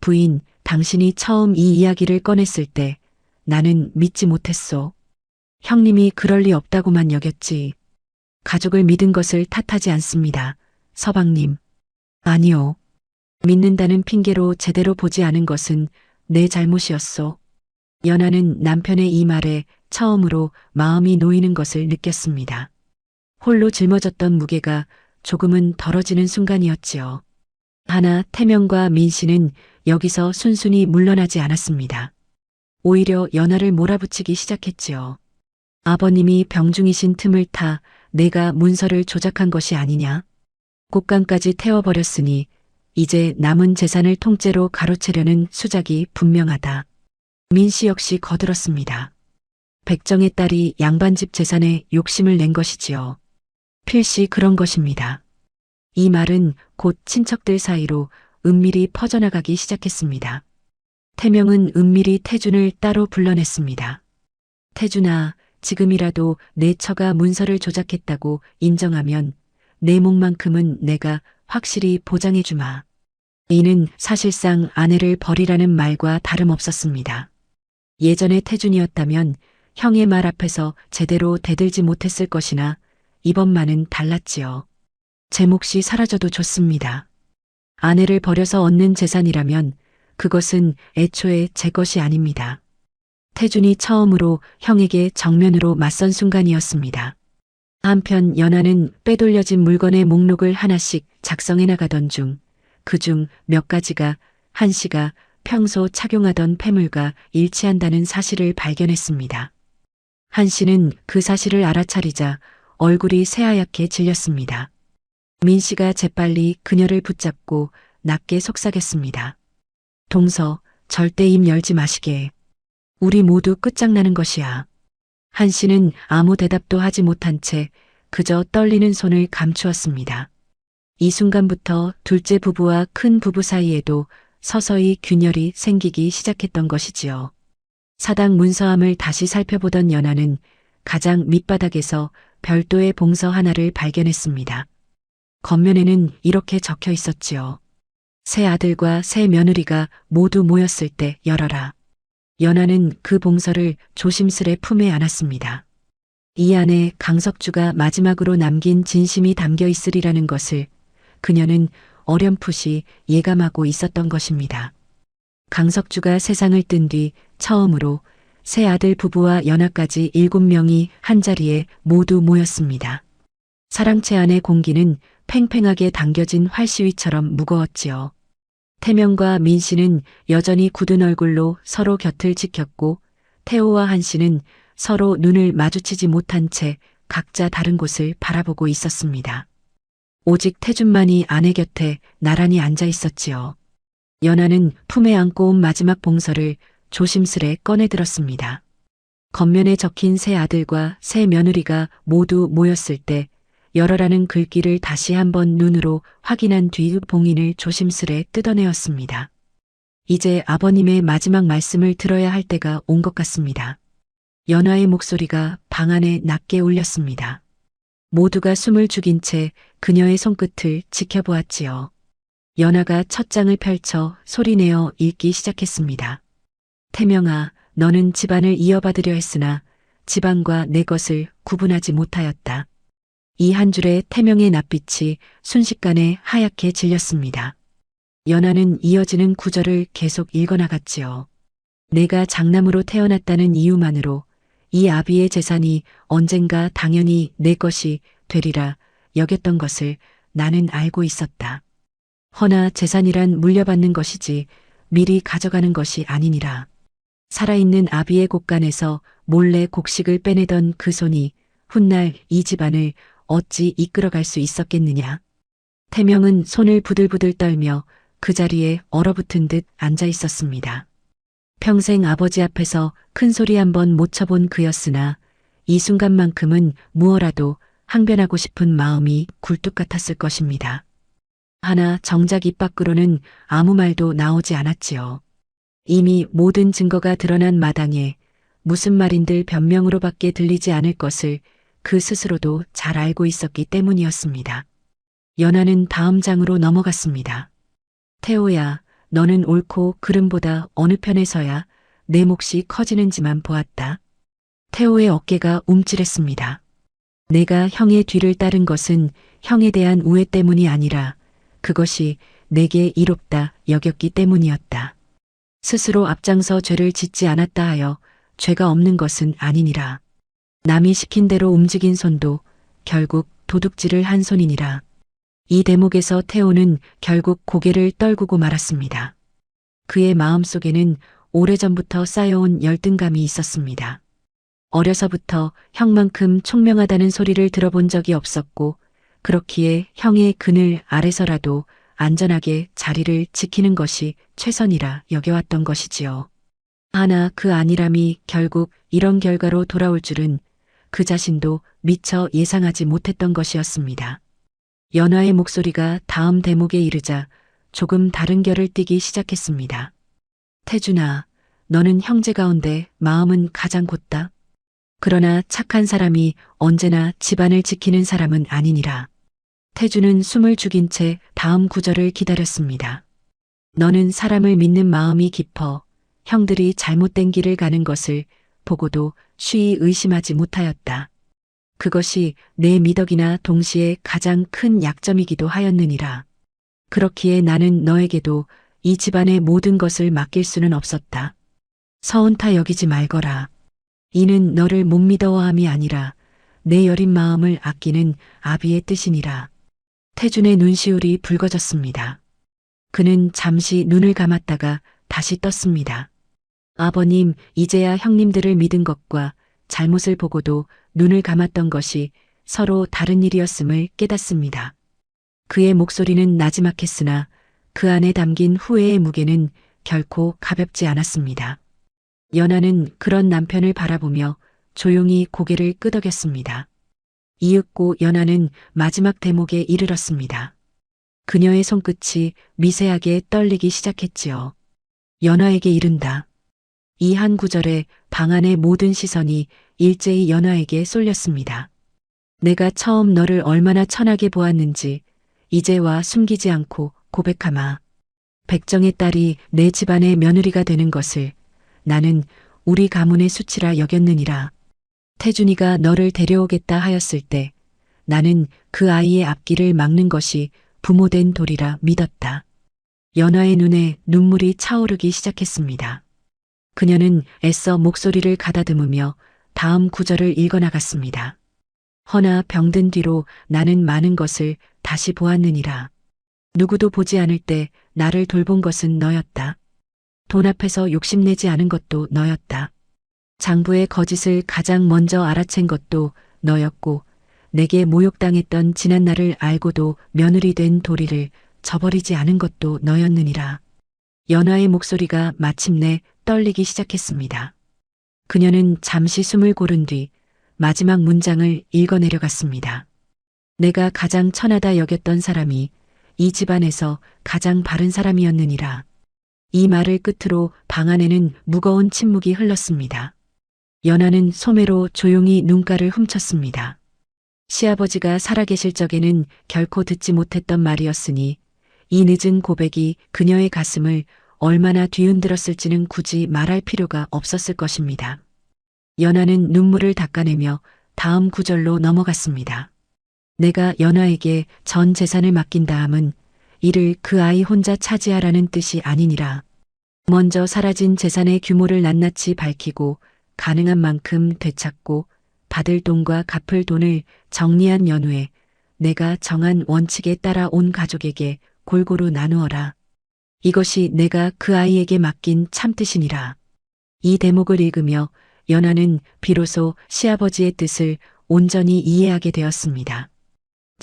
부인, 당신이 처음 이 이야기를 꺼냈을 때 나는 믿지 못했소. 형님이 그럴 리 없다고만 여겼지. 가족을 믿은 것을 탓하지 않습니다. 서방님. 아니요. 믿는다는 핑계로 제대로 보지 않은 것은 내 잘못이었소. 연하는 남편의 이 말에 처음으로 마음이 놓이는 것을 느꼈습니다. 홀로 짊어졌던 무게가 조금은 덜어지는 순간이었지요. 하나 태명과 민 씨는 여기서 순순히 물러나지 않았습니다. 오히려 연하를 몰아붙이기 시작했지요. 아버님이 병중이신 틈을 타 내가 문서를 조작한 것이 아니냐. 곡간까지 태워버렸으니 이제 남은 재산을 통째로 가로채려는 수작이 분명하다. 민 씨 역시 거들었습니다. 백정의 딸이 양반집 재산에 욕심을 낸 것이지요. 필시 그런 것입니다. 이 말은 곧 친척들 사이로 은밀히 퍼져나가기 시작했습니다. 태명은 은밀히 태준을 따로 불러냈습니다. 태준아, 지금이라도 내 처가 문서를 조작했다고 인정하면 내 목만큼은 내가 확실히 보장해주마. 이는 사실상 아내를 버리라는 말과 다름없었습니다. 예전의 태준이었다면 형의 말 앞에서 제대로 대들지 못했을 것이나 이번만은 달랐지요. 제 몫이 사라져도 좋습니다. 아내를 버려서 얻는 재산이라면 그것은 애초에 제 것이 아닙니다. 태준이 처음으로 형에게 정면으로 맞선 순간이었습니다. 한편 연하는 빼돌려진 물건의 목록을 하나씩 작성해 나가던 중 그중 몇 가지가 한 씨가 평소 착용하던 패물과 일치한다는 사실을 발견했습니다. 한 씨는 그 사실을 알아차리자 얼굴이 새하얗게 질렸습니다. 민 씨가 재빨리 그녀를 붙잡고 낮게 속삭였습니다. 동서, 절대 입 열지 마시게. 우리 모두 끝장나는 것이야. 한 씨는 아무 대답도 하지 못한 채 그저 떨리는 손을 감추었습니다. 이 순간부터 둘째 부부와 큰 부부 사이에도 서서히 균열이 생기기 시작했던 것이지요. 사당 문서함을 다시 살펴보던 연하는 가장 밑바닥에서 별도의 봉서 하나를 발견했습니다. 겉면에는 이렇게 적혀 있었지요. 새 아들과 새 며느리가 모두 모였을 때 열어라. 연하는 그 봉서를 조심스레 품에 안았습니다. 이 안에 강석주가 마지막으로 남긴 진심이 담겨 있으리라는 것을 그녀는 어렴풋이 예감하고 있었던 것입니다. 강석주가 세상을 뜬 뒤 처음으로 새 아들 부부와 연하까지 7명이 한자리에 모두 모였습니다. 사랑채 안의 공기는 팽팽하게 당겨진 활시위처럼 무거웠지요. 태명과 민 씨는 여전히 굳은 얼굴로 서로 곁을 지켰고 태호와 한 씨는 서로 눈을 마주치지 못한 채 각자 다른 곳을 바라보고 있었습니다. 오직 태준만이 아내 곁에 나란히 앉아 있었지요. 연하는 품에 안고 온 마지막 봉서를 조심스레 꺼내들었습니다. 겉면에 적힌 새 아들과 새 며느리가 모두 모였을 때 열어라는 글귀를 다시 한번 눈으로 확인한 뒤 봉인을 조심스레 뜯어내었습니다. 이제 아버님의 마지막 말씀을 들어야 할 때가 온 것 같습니다. 연하의 목소리가 방 안에 낮게 울렸습니다. 모두가 숨을 죽인 채 그녀의 손끝을 지켜보았지요. 연하가 첫 장을 펼쳐 소리내어 읽기 시작했습니다. 태명아, 너는 집안을 이어받으려 했으나 집안과 내 것을 구분하지 못하였다. 이 한 줄의 태명의 낯빛이 순식간에 하얗게 질렸습니다. 연하는 이어지는 구절을 계속 읽어나갔지요. 내가 장남으로 태어났다는 이유만으로 이 아비의 재산이 언젠가 당연히 내 것이 되리라 여겼던 것을 나는 알고 있었다. 허나 재산이란 물려받는 것이지 미리 가져가는 것이 아니니라. 살아있는 아비의 곡간에서 몰래 곡식을 빼내던 그 손이 훗날 이 집안을 어찌 이끌어갈 수 있었겠느냐. 태명은 손을 부들부들 떨며 그 자리에 얼어붙은 듯 앉아 있었습니다. 평생 아버지 앞에서 큰 소리 한번 못 쳐본 그였으나 이 순간만큼은 무어라도 항변하고 싶은 마음이 굴뚝 같았을 것입니다. 하나 정작 입 밖으로는 아무 말도 나오지 않았지요. 이미 모든 증거가 드러난 마당에 무슨 말인들 변명으로밖에 들리지 않을 것을 그 스스로도 잘 알고 있었기 때문이었습니다. 연하는 다음 장으로 넘어갔습니다. 태호야, 너는 옳고 그름보다 어느 편에 서야 내 몫이 커지는지만 보았다. 태호의 어깨가 움찔했습니다. 내가 형의 뒤를 따른 것은 형에 대한 우애 때문이 아니라 그것이 내게 이롭다 여겼기 때문이었다. 스스로 앞장서 죄를 짓지 않았다 하여 죄가 없는 것은 아니니라. 남이 시킨 대로 움직인 손도 결국 도둑질을 한 손이니라. 이 대목에서 태호는 결국 고개를 떨구고 말았습니다. 그의 마음속에는 오래전부터 쌓여온 열등감이 있었습니다. 어려서부터 형만큼 총명하다는 소리를 들어본 적이 없었고 그렇기에 형의 그늘 아래서라도 안전하게 자리를 지키는 것이 최선이라 여겨왔던 것이지요. 하나 그 안일함이 결국 이런 결과로 돌아올 줄은 그 자신도 미처 예상하지 못했던 것이었습니다. 연화의 목소리가 다음 대목에 이르자 조금 다른 결을 띠기 시작했습니다. 태준아, 너는 형제 가운데 마음은 가장 곧다. 그러나 착한 사람이 언제나 집안을 지키는 사람은 아니니라. 태준은 숨을 죽인 채 다음 구절을 기다렸습니다. 너는 사람을 믿는 마음이 깊어 형들이 잘못된 길을 가는 것을 보고도 쉬이 의심하지 못하였다. 그것이 내 미덕이나 동시에 가장 큰 약점이기도 하였느니라. 그렇기에 나는 너에게도 이 집안의 모든 것을 맡길 수는 없었다. 서운타 여기지 말거라. 이는 너를 못 믿어함이 아니라 내 여린 마음을 아끼는 아비의 뜻이니라. 태준의 눈시울이 붉어졌습니다. 그는 잠시 눈을 감았다가 다시 떴습니다. 아버님, 이제야 형님들을 믿은 것과 잘못을 보고도 눈을 감았던 것이 서로 다른 일이었음을 깨닫습니다. 그의 목소리는 나지막했으나 그 안에 담긴 후회의 무게는 결코 가볍지 않았습니다. 연하는 그런 남편을 바라보며 조용히 고개를 끄덕였습니다. 이윽고 연하는 마지막 대목에 이르렀습니다. 그녀의 손끝이 미세하게 떨리기 시작했지요. 연하에게 이른다. 이 한 구절에 방 안의 모든 시선이 일제히 연하에게 쏠렸습니다. 내가 처음 너를 얼마나 천하게 보았는지 이제와 숨기지 않고 고백하마. 백정의 딸이 내 집안의 며느리가 되는 것을 나는 우리 가문의 수치라 여겼느니라. 태준이가 너를 데려오겠다 하였을 때 나는 그 아이의 앞길을 막는 것이 부모된 도리라 믿었다. 연하의 눈에 눈물이 차오르기 시작했습니다. 그녀는 애써 목소리를 가다듬으며 다음 구절을 읽어나갔습니다. 허나 병든 뒤로 나는 많은 것을 다시 보았느니라. 누구도 보지 않을 때 나를 돌본 것은 너였다. 돈 앞에서 욕심내지 않은 것도 너였다. 장부의 거짓을 가장 먼저 알아챈 것도 너였고 내게 모욕당했던 지난 날을 알고도 며느리 된 도리를 저버리지 않은 것도 너였느니라. 연하의 목소리가 마침내 떨리기 시작했습니다. 그녀는 잠시 숨을 고른 뒤 마지막 문장을 읽어내려갔습니다. 내가 가장 천하다 여겼던 사람이 이 집안에서 가장 바른 사람이었느니라. 이 말을 끝으로 방 안에는 무거운 침묵이 흘렀습니다. 연하는 소매로 조용히 눈가를 훔쳤습니다. 시아버지가 살아계실 적에는 결코 듣지 못했던 말이었으니 이 늦은 고백이 그녀의 가슴을 얼마나 뒤흔들었을지는 굳이 말할 필요가 없었을 것입니다. 연하는 눈물을 닦아내며 다음 구절로 넘어갔습니다. 내가 연하에게 전 재산을 맡긴 다음은 이를 그 아이 혼자 차지하라는 뜻이 아니니라. 먼저 사라진 재산의 규모를 낱낱이 밝히고 가능한 만큼 되찾고 받을 돈과 갚을 돈을 정리한 연후에 내가 정한 원칙에 따라 온 가족에게 골고루 나누어라. 이것이 내가 그 아이에게 맡긴 참뜻이니라. 이 대목을 읽으며 연하는 비로소 시아버지의 뜻을 온전히 이해하게 되었습니다.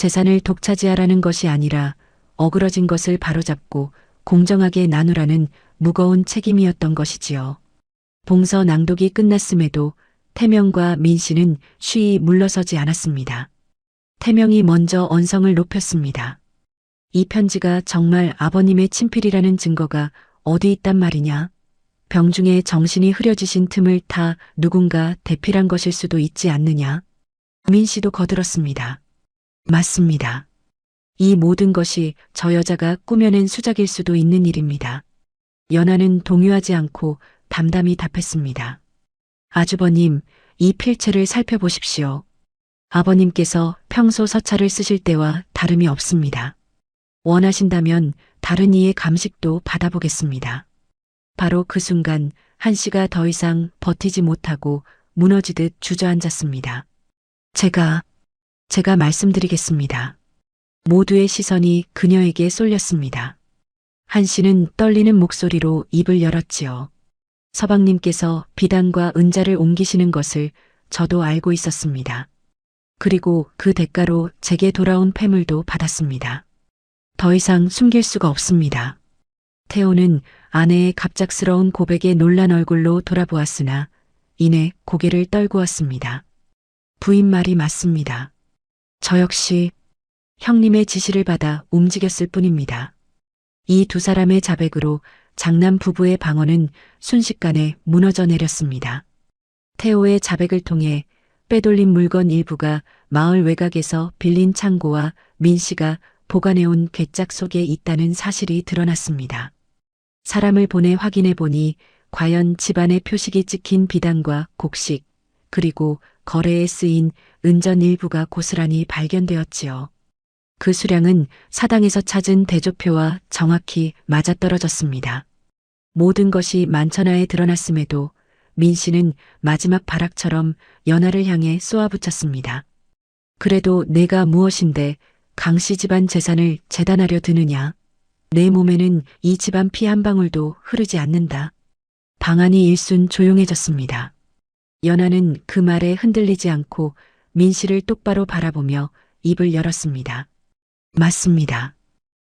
재산을 독차지하라는 것이 아니라 어그러진 것을 바로잡고 공정하게 나누라는 무거운 책임이었던 것이지요. 봉서 낭독이 끝났음에도 태명과 민 씨는 쉬이 물러서지 않았습니다. 태명이 먼저 언성을 높였습니다. 이 편지가 정말 아버님의 친필이라는 증거가 어디 있단 말이냐? 병중에 정신이 흐려지신 틈을 타 누군가 대필한 것일 수도 있지 않느냐? 민 씨도 거들었습니다. 맞습니다. 이 모든 것이 저 여자가 꾸며낸 수작일 수도 있는 일입니다. 연하는 동요하지 않고 담담히 답했습니다. 아주버님, 이 필체를 살펴보십시오. 아버님께서 평소 서찰을 쓰실 때와 다름이 없습니다. 원하신다면 다른 이의 감식도 받아보겠습니다. 바로 그 순간 한 씨가 더 이상 버티지 못하고 무너지듯 주저앉았습니다. 제가 말씀드리겠습니다. 모두의 시선이 그녀에게 쏠렸습니다. 한 씨는 떨리는 목소리로 입을 열었지요. 서방님께서 비단과 은자를 옮기시는 것을 저도 알고 있었습니다. 그리고 그 대가로 제게 돌아온 폐물도 받았습니다. 더 이상 숨길 수가 없습니다. 태호는 아내의 갑작스러운 고백에 놀란 얼굴로 돌아보았으나 이내 고개를 떨고 왔습니다. 부인 말이 맞습니다. 저 역시 형님의 지시를 받아 움직였을 뿐입니다. 이 두 사람의 자백으로 장남 부부의 방언은 순식간에 무너져 내렸습니다. 태호의 자백을 통해 빼돌린 물건 일부가 마을 외곽에서 빌린 창고와 민 씨가 보관해온 괴짝 속에 있다는 사실이 드러났습니다. 사람을 보내 확인해 보니 과연 집안의 표식이 찍힌 비단과 곡식, 그리고 거래에 쓰인 은전 일부가 고스란히 발견되었지요. 그 수량은 사당에서 찾은 대조표와 정확히 맞아떨어졌습니다. 모든 것이 만천하에 드러났음에도 민 씨는 마지막 발악처럼 연하를 향해 쏘아붙였습니다. 그래도 내가 무엇인데 강씨 집안 재산을 재단하려 드느냐. 내 몸에는 이 집안 피 한 방울도 흐르지 않는다. 방안이 일순 조용해졌습니다. 연하는 그 말에 흔들리지 않고 민 씨를 똑바로 바라보며 입을 열었습니다. 맞습니다.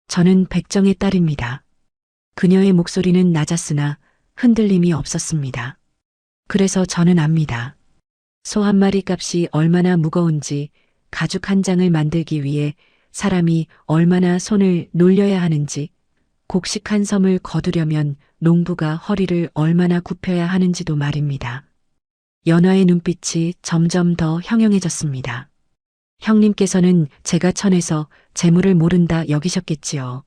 저는 백정의 딸입니다. 그녀의 목소리는 낮았으나 흔들림이 없었습니다. 그래서 저는 압니다. 소 한 마리 값이 얼마나 무거운지, 가죽 한 장을 만들기 위해 사람이 얼마나 손을 놀려야 하는지, 곡식 한 섬을 거두려면 농부가 허리를 얼마나 굽혀야 하는지도 말입니다. 연화의 눈빛이 점점 더 형형해졌습니다. 형님께서는 제가 천해서 재물을 모른다 여기셨겠지요.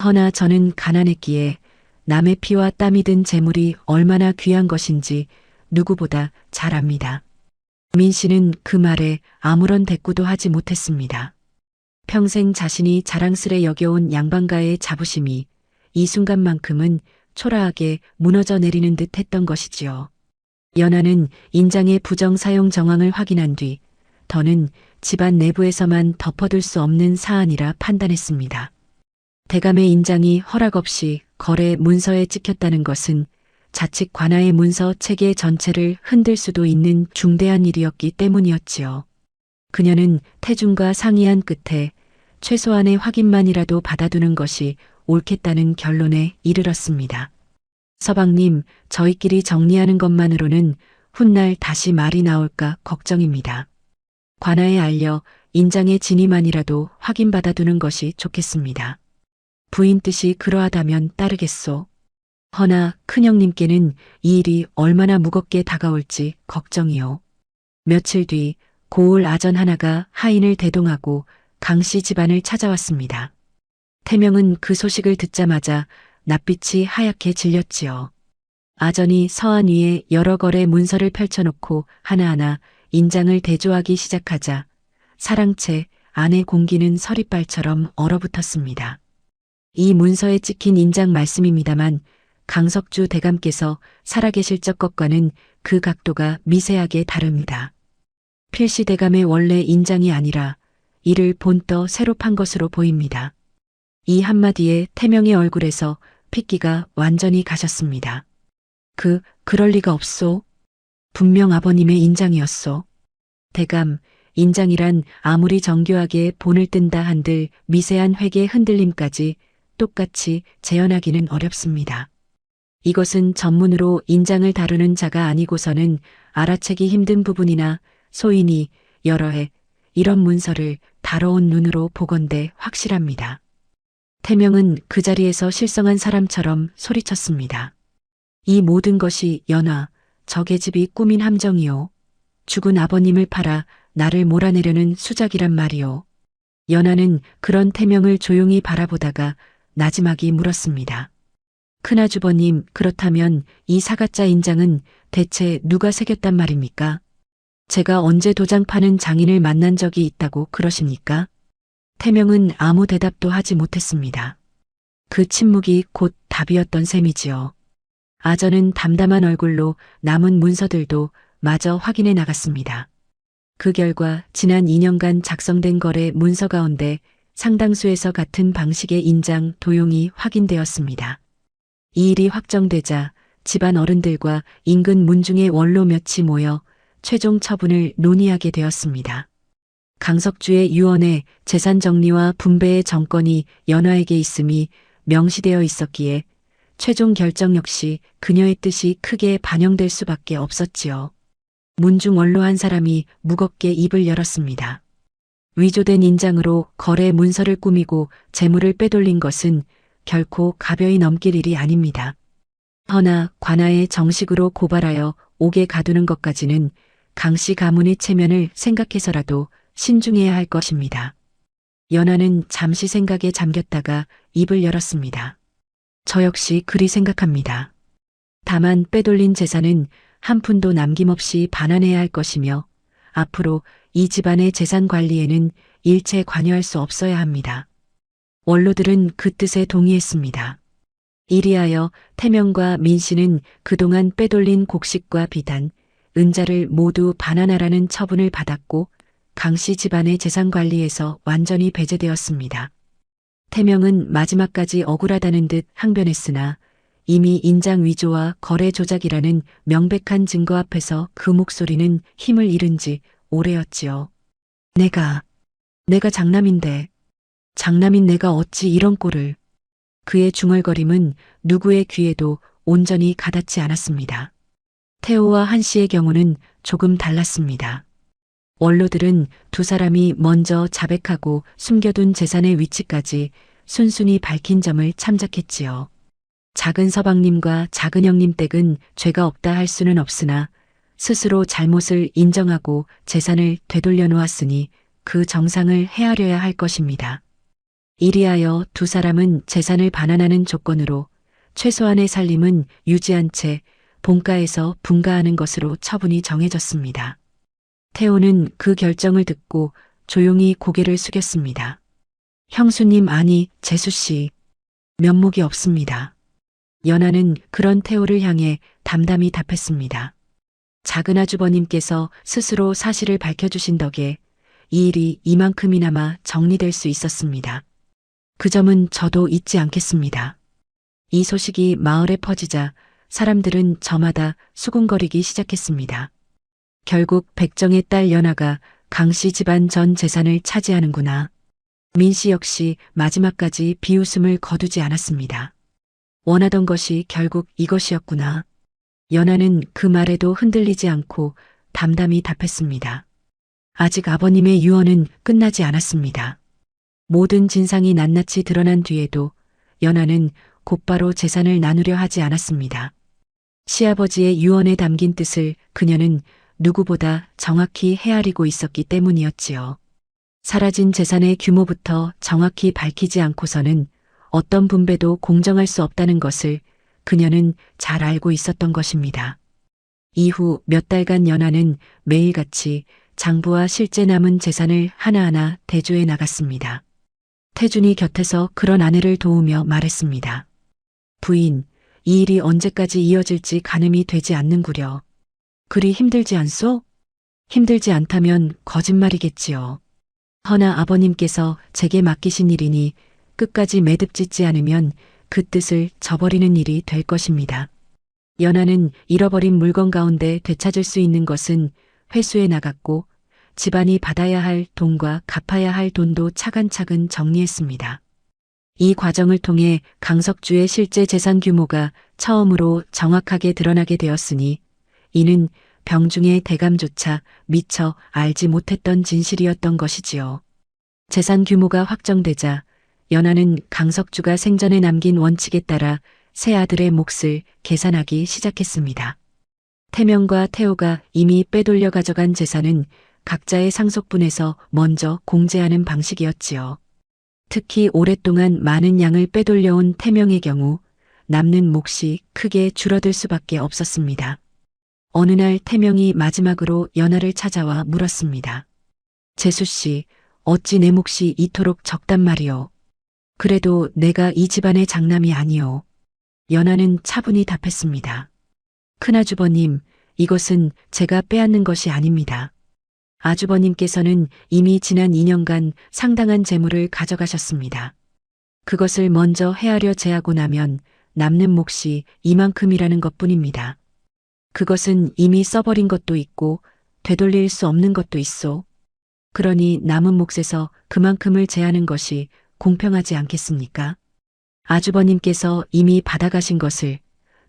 허나 저는 가난했기에 남의 피와 땀이 든 재물이 얼마나 귀한 것인지 누구보다 잘 압니다. 민 씨는 그 말에 아무런 대꾸도 하지 못했습니다. 평생 자신이 자랑스레 여겨온 양반가의 자부심이 이 순간만큼은 초라하게 무너져 내리는 듯 했던 것이지요. 연하는 인장의 부정 사용 정황을 확인한 뒤 더는 집안 내부에서만 덮어둘 수 없는 사안이라 판단했습니다. 대감의 인장이 허락 없이 거래 문서에 찍혔다는 것은 자칫 관아의 문서 체계 전체를 흔들 수도 있는 중대한 일이었기 때문이었지요. 그녀는 태중과 상의한 끝에 최소한의 확인만이라도 받아두는 것이 옳겠다는 결론에 이르렀습니다. 서방님, 저희끼리 정리하는 것만으로는 훗날 다시 말이 나올까 걱정입니다. 관아에 알려 인장의 진위만이라도 확인받아두는 것이 좋겠습니다. 부인 뜻이 그러하다면 따르겠소. 허나 큰형님께는 이 일이 얼마나 무겁게 다가올지 걱정이요. 며칠 뒤 고을 아전 하나가 하인을 대동하고 강씨 집안을 찾아왔습니다. 태명은 그 소식을 듣자마자 낯빛이 하얗게 질렸지요. 아전이 서한 위에 여러 거래 문서를 펼쳐놓고 하나하나 인장을 대조하기 시작하자 사랑채 안의 공기는 서리빨처럼 얼어붙었습니다. 이 문서에 찍힌 인장 말씀입니다만 강석주 대감께서 살아계실 적 것과는 그 각도가 미세하게 다릅니다. 필시 대감의 원래 인장이 아니라 이를 본떠 새로 판 것으로 보입니다. 이 한마디에 태명의 얼굴에서 핏기가 완전히 가셨습니다. 그럴 리가 없소. 분명 아버님의 인장이었소. 대감, 인장이란 아무리 정교하게 본을 뜬다 한들 미세한 획의 흔들림까지 똑같이 재현하기는 어렵습니다. 이것은 전문으로 인장을 다루는 자가 아니고서는 알아채기 힘든 부분이나 소인이 여러 해 이런 문서를 다뤄온 눈으로 보건대 확실합니다. 태명은 그 자리에서 실성한 사람처럼 소리쳤습니다. 이 모든 것이 연화, 저 계집이 꾸민 함정이요. 죽은 아버님을 팔아 나를 몰아내려는 수작이란 말이요. 연화는 그런 태명을 조용히 바라보다가 나지막이 물었습니다. 큰아주버님, 그렇다면 이 사가짜 인장은 대체 누가 새겼단 말입니까? 제가 언제 도장 파는 장인을 만난 적이 있다고 그러십니까? 태명은 아무 대답도 하지 못했습니다. 그 침묵이 곧 답이었던 셈이지요. 아전은 담담한 얼굴로 남은 문서들도 마저 확인해 나갔습니다. 그 결과 지난 2년간 작성된 거래 문서 가운데 상당수에서 같은 방식의 인장 도용이 확인되었습니다. 이 일이 확정되자 집안 어른들과 인근 문중의 원로 몇이 모여 최종 처분을 논의하게 되었습니다. 강석주의 유언에 재산 정리와 분배의 정권이 연화에게 있음이 명시되어 있었기에 최종 결정 역시 그녀의 뜻이 크게 반영될 수밖에 없었지요. 문중 원로 한 사람이 무겁게 입을 열었습니다. 위조된 인장으로 거래 문서를 꾸미고 재물을 빼돌린 것은 결코 가벼이 넘길 일이 아닙니다. 허나 관아에 정식으로 고발하여 옥에 가두는 것까지는 강씨 가문의 체면을 생각해서라도 신중해야 할 것입니다. 연하는 잠시 생각에 잠겼다가 입을 열었습니다. 저 역시 그리 생각합니다. 다만 빼돌린 재산은 한 푼도 남김없이 반환해야 할 것이며 앞으로 이 집안의 재산 관리에는 일체 관여할 수 없어야 합니다. 원로들은 그 뜻에 동의했습니다. 이리하여 태명과 민씨는 그동안 빼돌린 곡식과 비단, 은자를 모두 반환하라는 처분을 받았고 강씨 집안의 재산 관리에서 완전히 배제되었습니다. 태명은 마지막까지 억울하다는 듯 항변했으나 이미 인장 위조와 거래 조작이라는 명백한 증거 앞에서 그 목소리는 힘을 잃은 지 오래였지요. 내가 장남인 내가 어찌 이런 꼴을. 그의 중얼거림은 누구의 귀에도 온전히 가닿지 않았습니다. 태호와 한씨의 경우는 조금 달랐습니다. 원로들은 두 사람이 먼저 자백하고 숨겨둔 재산의 위치까지 순순히 밝힌 점을 참작했지요. 작은 서방님과 작은 형님 댁은 죄가 없다 할 수는 없으나 스스로 잘못을 인정하고 재산을 되돌려 놓았으니 그 정상을 헤아려야 할 것입니다. 이리하여 두 사람은 재산을 반환하는 조건으로 최소한의 살림은 유지한 채 본가에서 분가하는 것으로 처분이 정해졌습니다. 태호는 그 결정을 듣고 조용히 고개를 숙였습니다. 형수님 아니 재수씨 면목이 없습니다. 연하는 그런 태호를 향해 담담히 답했습니다. 작은 아주버님께서 스스로 사실을 밝혀주신 덕에 이 일이 이만큼이나마 정리될 수 있었습니다. 그 점은 저도 잊지 않겠습니다. 이 소식이 마을에 퍼지자 사람들은 저마다 수군거리기 시작했습니다. 결국 백정의 딸 연하가 강씨 집안 전 재산을 차지하는구나. 민씨 역시 마지막까지 비웃음을 거두지 않았습니다. 원하던 것이 결국 이것이었구나. 연하는 그 말에도 흔들리지 않고 담담히 답했습니다. 아직 아버님의 유언은 끝나지 않았습니다. 모든 진상이 낱낱이 드러난 뒤에도 연하는 곧바로 재산을 나누려 하지 않았습니다. 시아버지의 유언에 담긴 뜻을 그녀는 누구보다 정확히 헤아리고 있었기 때문이었지요. 사라진 재산의 규모부터 정확히 밝히지 않고서는 어떤 분배도 공정할 수 없다는 것을 그녀는 잘 알고 있었던 것입니다. 이후 몇 달간 연하는 매일같이 장부와 실제 남은 재산을 하나하나 대조해 나갔습니다. 태준이 곁에서 그런 아내를 도우며 말했습니다. 부인, 이 일이 언제까지 이어질지 가늠이 되지 않는구려. 그리 힘들지 않소? 힘들지 않다면 거짓말이겠지요. 허나 아버님께서 제게 맡기신 일이니 끝까지 매듭짓지 않으면 그 뜻을 저버리는 일이 될 것입니다. 연하는 잃어버린 물건 가운데 되찾을 수 있는 것은 회수해 나갔고 집안이 받아야 할 돈과 갚아야 할 돈도 차근차근 정리했습니다. 이 과정을 통해 강석주의 실제 재산 규모가 처음으로 정확하게 드러나게 되었으니 이는 병중의 대감조차 미처 알지 못했던 진실이었던 것이지요. 재산 규모가 확정되자 연하는 강석주가 생전에 남긴 원칙에 따라 세 아들의 몫을 계산하기 시작했습니다. 태명과 태호가 이미 빼돌려 가져간 재산은 각자의 상속분에서 먼저 공제하는 방식이었지요. 특히 오랫동안 많은 양을 빼돌려온 태명의 경우 남는 몫이 크게 줄어들 수밖에 없었습니다. 어느 날 태명이 마지막으로 연하를 찾아와 물었습니다. 재수 씨, 어찌 내 몫이 이토록 적단 말이오? 그래도 내가 이 집안의 장남이 아니오. 연하는 차분히 답했습니다. 큰아주버님, 이것은 제가 빼앗는 것이 아닙니다. 아주버님께서는 이미 지난 2년간 상당한 재물을 가져가셨습니다. 그것을 먼저 헤아려 제하고 나면 남는 몫이 이만큼이라는 것뿐입니다. 그것은 이미 써버린 것도 있고 되돌릴 수 없는 것도 있소. 그러니 남은 몫에서 그만큼을 제하는 것이 공평하지 않겠습니까? 아주버님께서 이미 받아가신 것을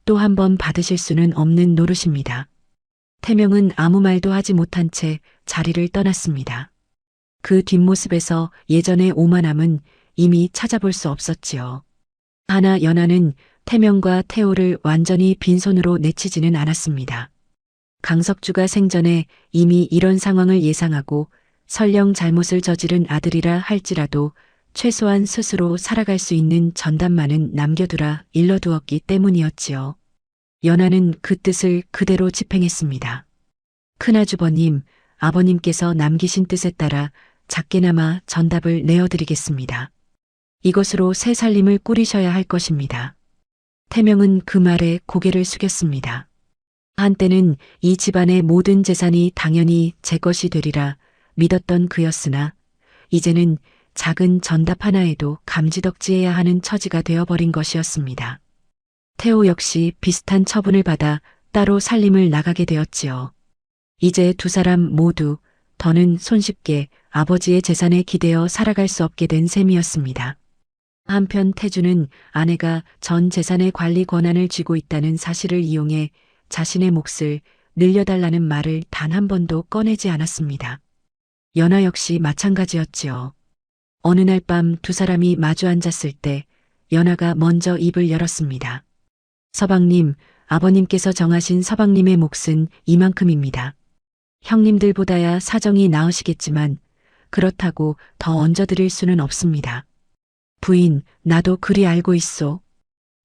또 한 번 받으실 수는 없는 노릇입니다. 태명은 아무 말도 하지 못한 채 자리를 떠났습니다. 그 뒷모습에서 예전의 오만함은 이미 찾아볼 수 없었지요. 하나 연하는 태명과 태호를 완전히 빈손으로 내치지는 않았습니다. 강석주가 생전에 이미 이런 상황을 예상하고 설령 잘못을 저지른 아들이라 할지라도 최소한 스스로 살아갈 수 있는 전단만은 남겨두라 일러두었기 때문이었지요. 연하는 그 뜻을 그대로 집행했습니다. 큰아주버님, 아버님께서 남기신 뜻에 따라 작게나마 전답을 내어드리겠습니다. 이것으로 새 살림을 꾸리셔야 할 것입니다. 태명은 그 말에 고개를 숙였습니다. 한때는 이 집안의 모든 재산이 당연히 제 것이 되리라 믿었던 그였으나 이제는 작은 전답 하나에도 감지덕지해야 하는 처지가 되어버린 것이었습니다. 태호 역시 비슷한 처분을 받아 따로 살림을 나가게 되었지요. 이제 두 사람 모두 더는 손쉽게 아버지의 재산에 기대어 살아갈 수 없게 된 셈이었습니다. 한편 태주는 아내가 전 재산의 관리 권한을 쥐고 있다는 사실을 이용해 자신의 몫을 늘려달라는 말을 단 한 번도 꺼내지 않았습니다. 연하 역시 마찬가지였지요. 어느 날 밤 두 사람이 마주 앉았을 때 연하가 먼저 입을 열었습니다. 서방님, 아버님께서 정하신 서방님의 몫은 이만큼입니다. 형님들보다야 사정이 나으시겠지만 그렇다고 더 얹어드릴 수는 없습니다. 부인, 나도 그리 알고 있소.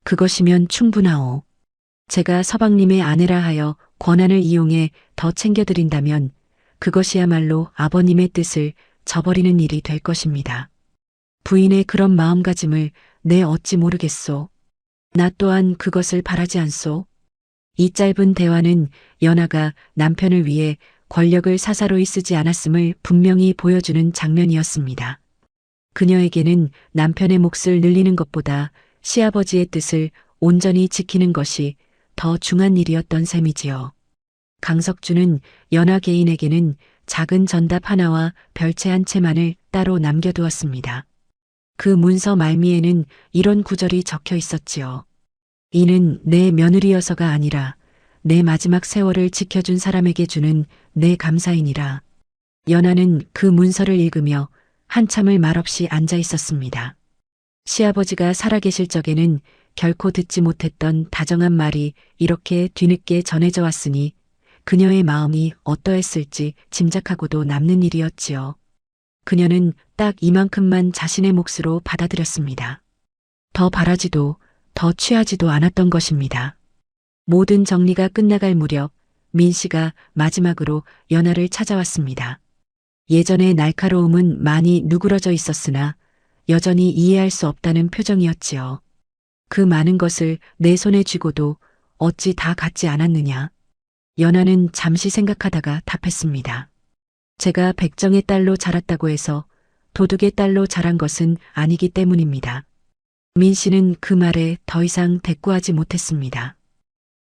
그것이면 충분하오. 제가 서방님의 아내라 하여 권한을 이용해 더 챙겨드린다면 그것이야말로 아버님의 뜻을 저버리는 일이 될 것입니다. 부인의 그런 마음가짐을 내 어찌 모르겠소. 나 또한 그것을 바라지 않소. 이 짧은 대화는 연하가 남편을 위해 권력을 사사로이 쓰지 않았음을 분명히 보여주는 장면이었습니다. 그녀에게는 남편의 몫을 늘리는 것보다 시아버지의 뜻을 온전히 지키는 것이 더 중한 일이었던 셈이지요. 강석주는 연하 개인에게는 작은 전답 하나와 별채 한 채만을 따로 남겨두었습니다. 그 문서 말미에는 이런 구절이 적혀 있었지요. 이는 내 며느리여서가 아니라 내 마지막 세월을 지켜준 사람에게 주는 내 감사이니라. 연하는 그 문서를 읽으며 한참을 말없이 앉아 있었습니다. 시아버지가 살아계실 적에는 결코 듣지 못했던 다정한 말이 이렇게 뒤늦게 전해져 왔으니 그녀의 마음이 어떠했을지 짐작하고도 남는 일이었지요. 그녀는 딱 이만큼만 자신의 몫으로 받아들였습니다. 더 바라지도 더 취하지도 않았던 것입니다. 모든 정리가 끝나갈 무렵 민 씨가 마지막으로 연하를 찾아왔습니다. 예전의 날카로움은 많이 누그러져 있었으나 여전히 이해할 수 없다는 표정이었지요. 그 많은 것을 내 손에 쥐고도 어찌 다 갖지 않았느냐. 연하는 잠시 생각하다가 답했습니다. 제가 백정의 딸로 자랐다고 해서 도둑의 딸로 자란 것은 아니기 때문입니다. 민 씨는 그 말에 더 이상 대꾸하지 못했습니다.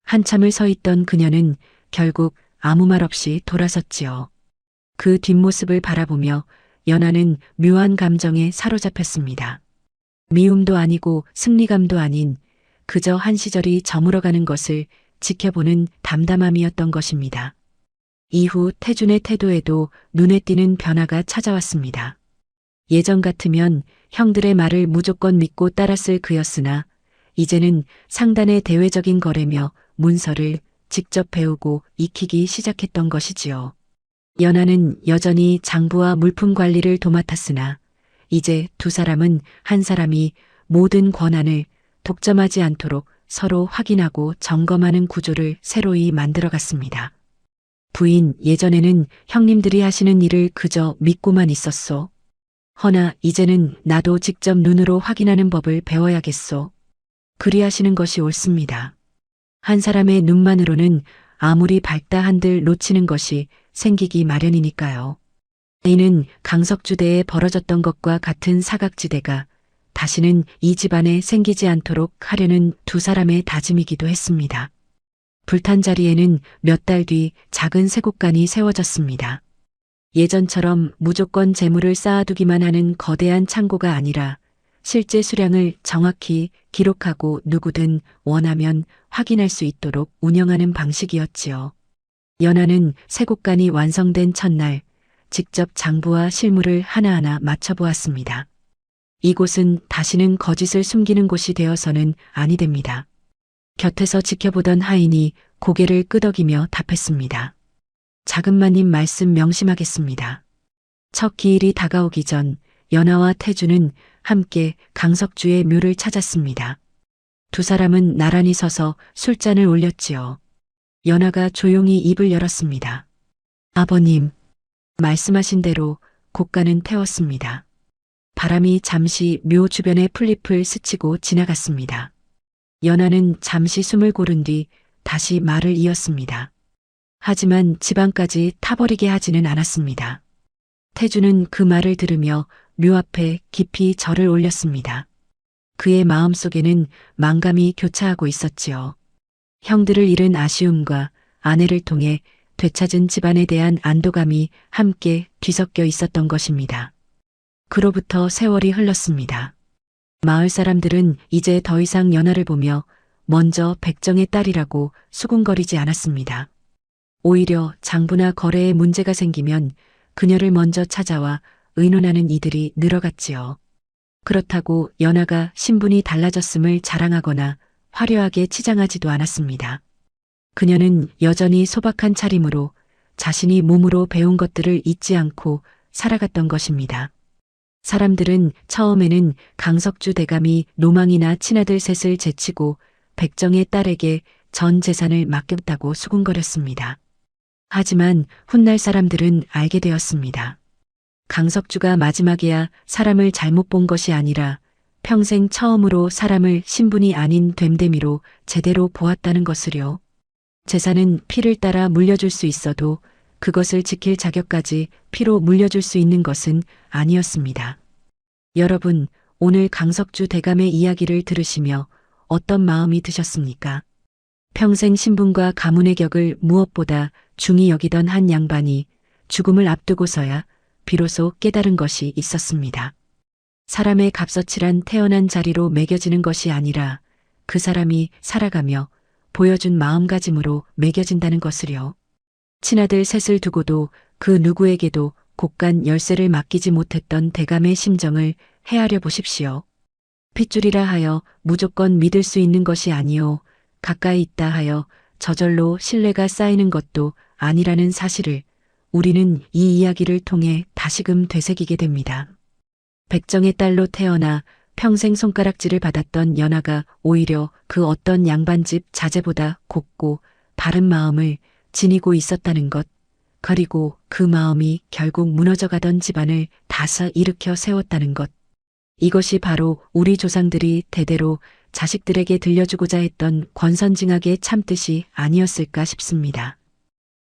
한참을 서 있던 그녀는 결국 아무 말 없이 돌아섰지요. 그 뒷모습을 바라보며 연하는 묘한 감정에 사로잡혔습니다. 미움도 아니고 승리감도 아닌 그저 한 시절이 저물어가는 것을 지켜보는 담담함이었던 것입니다. 이후 태준의 태도에도 눈에 띄는 변화가 찾아왔습니다. 예전 같으면 형들의 말을 무조건 믿고 따랐을 그였으나 이제는 상단의 대외적인 거래며 문서를 직접 배우고 익히기 시작했던 것이지요. 연하는 여전히 장부와 물품 관리를 도맡았으나 이제 두 사람은 한 사람이 모든 권한을 독점하지 않도록 서로 확인하고 점검하는 구조를 새로이 만들어갔습니다. 부인, 예전에는 형님들이 하시는 일을 그저 믿고만 있었소. 허나 이제는 나도 직접 눈으로 확인하는 법을 배워야겠소. 그리하시는 것이 옳습니다. 한 사람의 눈만으로는 아무리 밝다 한들 놓치는 것이 생기기 마련이니까요. 이는 강석주대에 벌어졌던 것과 같은 사각지대가 다시는 이 집안에 생기지 않도록 하려는 두 사람의 다짐이기도 했습니다. 불탄 자리에는 몇 달 뒤 작은 쇠곡간이 세워졌습니다. 예전처럼 무조건 재물을 쌓아두기만 하는 거대한 창고가 아니라 실제 수량을 정확히 기록하고 누구든 원하면 확인할 수 있도록 운영하는 방식이었지요. 연하는 쇠곡간이 완성된 첫날 직접 장부와 실물을 하나하나 맞춰보았습니다. 이곳은 다시는 거짓을 숨기는 곳이 되어서는 아니 됩니다. 곁에서 지켜보던 하인이 고개를 끄덕이며 답했습니다. 작은마님 말씀 명심하겠습니다. 첫 기일이 다가오기 전 연하와 태주는 함께 강석주의 묘를 찾았습니다. 두 사람은 나란히 서서 술잔을 올렸지요. 연하가 조용히 입을 열었습니다. 아버님, 말씀하신 대로 곡간은 태웠습니다. 바람이 잠시 묘 주변의 풀잎을 스치고 지나갔습니다. 연하는 잠시 숨을 고른 뒤 다시 말을 이었습니다. 하지만 집안까지 타버리게 하지는 않았습니다. 태주는 그 말을 들으며 묘 앞에 깊이 절을 올렸습니다. 그의 마음속에는 망감이 교차하고 있었지요. 형들을 잃은 아쉬움과 아내를 통해 되찾은 집안에 대한 안도감이 함께 뒤섞여 있었던 것입니다. 그로부터 세월이 흘렀습니다. 마을 사람들은 이제 더 이상 연하를 보며 먼저 백정의 딸이라고 수군거리지 않았습니다. 오히려 장부나 거래에 문제가 생기면 그녀를 먼저 찾아와 의논하는 이들이 늘어갔지요. 그렇다고 연하가 신분이 달라졌음을 자랑하거나 화려하게 치장하지도 않았습니다. 그녀는 여전히 소박한 차림으로 자신이 몸으로 배운 것들을 잊지 않고 살아갔던 것입니다. 사람들은 처음에는 강석주 대감이 노망이나 친아들 셋을 제치고 백정의 딸에게 전 재산을 맡겼다고 수군거렸습니다. 하지만 훗날 사람들은 알게 되었습니다. 강석주가 마지막에야 사람을 잘못 본 것이 아니라 평생 처음으로 사람을 신분이 아닌 됨됨이로 제대로 보았다는 것을요. 재산은 피를 따라 물려줄 수 있어도 그것을 지킬 자격까지 피로 물려줄 수 있는 것은 아니었습니다. 여러분, 오늘 강석주 대감의 이야기를 들으시며 어떤 마음이 드셨습니까? 평생 신분과 가문의 격을 무엇보다 중히 여기던 한 양반이 죽음을 앞두고서야 비로소 깨달은 것이 있었습니다. 사람의 값어치란 태어난 자리로 매겨지는 것이 아니라 그 사람이 살아가며 보여준 마음가짐으로 매겨진다는 것을요. 친아들 셋을 두고도 그 누구에게도 곡간 열쇠를 맡기지 못했던 대감의 심정을 헤아려 보십시오. 핏줄이라 하여 무조건 믿을 수 있는 것이 아니요. 가까이 있다 하여 저절로 신뢰가 쌓이는 것도 아니라는 사실을 우리는 이 이야기를 통해 다시금 되새기게 됩니다. 백정의 딸로 태어나 평생 손가락질을 받았던 연하가 오히려 그 어떤 양반집 자제보다 곱고 바른 마음을 지니고 있었다는 것, 그리고 그 마음이 결국 무너져가던 집안을 다시 일으켜 세웠다는 것. 이것이 바로 우리 조상들이 대대로 자식들에게 들려주고자 했던 권선징악의 참뜻이 아니었을까 싶습니다.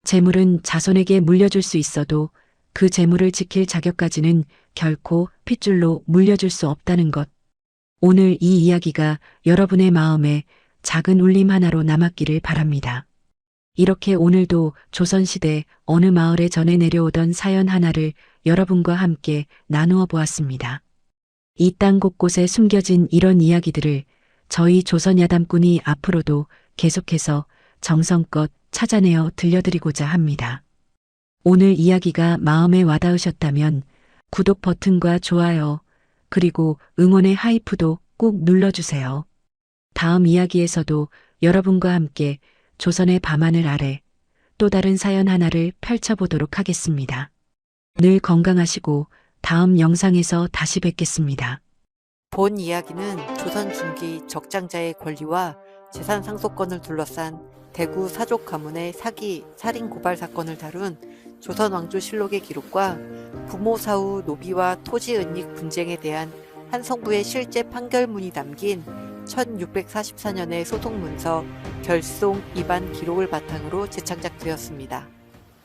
재물은 자손에게 물려줄 수 있어도 그 재물을 지킬 자격까지는 결코 핏줄로 물려줄 수 없다는 것. 오늘 이 이야기가 여러분의 마음에 작은 울림 하나로 남았기를 바랍니다. 이렇게 오늘도 조선시대 어느 마을에 전해 내려오던 사연 하나를 여러분과 함께 나누어 보았습니다. 이 땅 곳곳에 숨겨진 이런 이야기들을 저희 조선야담꾼이 앞으로도 계속해서 정성껏 찾아내어 들려드리고자 합니다. 오늘 이야기가 마음에 와닿으셨다면 구독 버튼과 좋아요, 그리고 응원의 하이프도 꼭 눌러주세요. 다음 이야기에서도 여러분과 함께 조선의 밤하늘 아래 또 다른 사연 하나를 펼쳐보도록 하겠습니다. 늘 건강하시고 다음 영상에서 다시 뵙겠습니다. 본 이야기는 조선 중기 적장자의 권리와 재산 상속권을 둘러싼 대구 사족 가문의 사기, 살인 고발 사건을 다룬 조선 왕조실록의 기록과 부모 사후 노비와 토지 은닉 분쟁에 대한 한성부의 실제 판결문이 담긴 1644년의 소송문서 결송 입안 기록을 바탕으로 재창작되었습니다.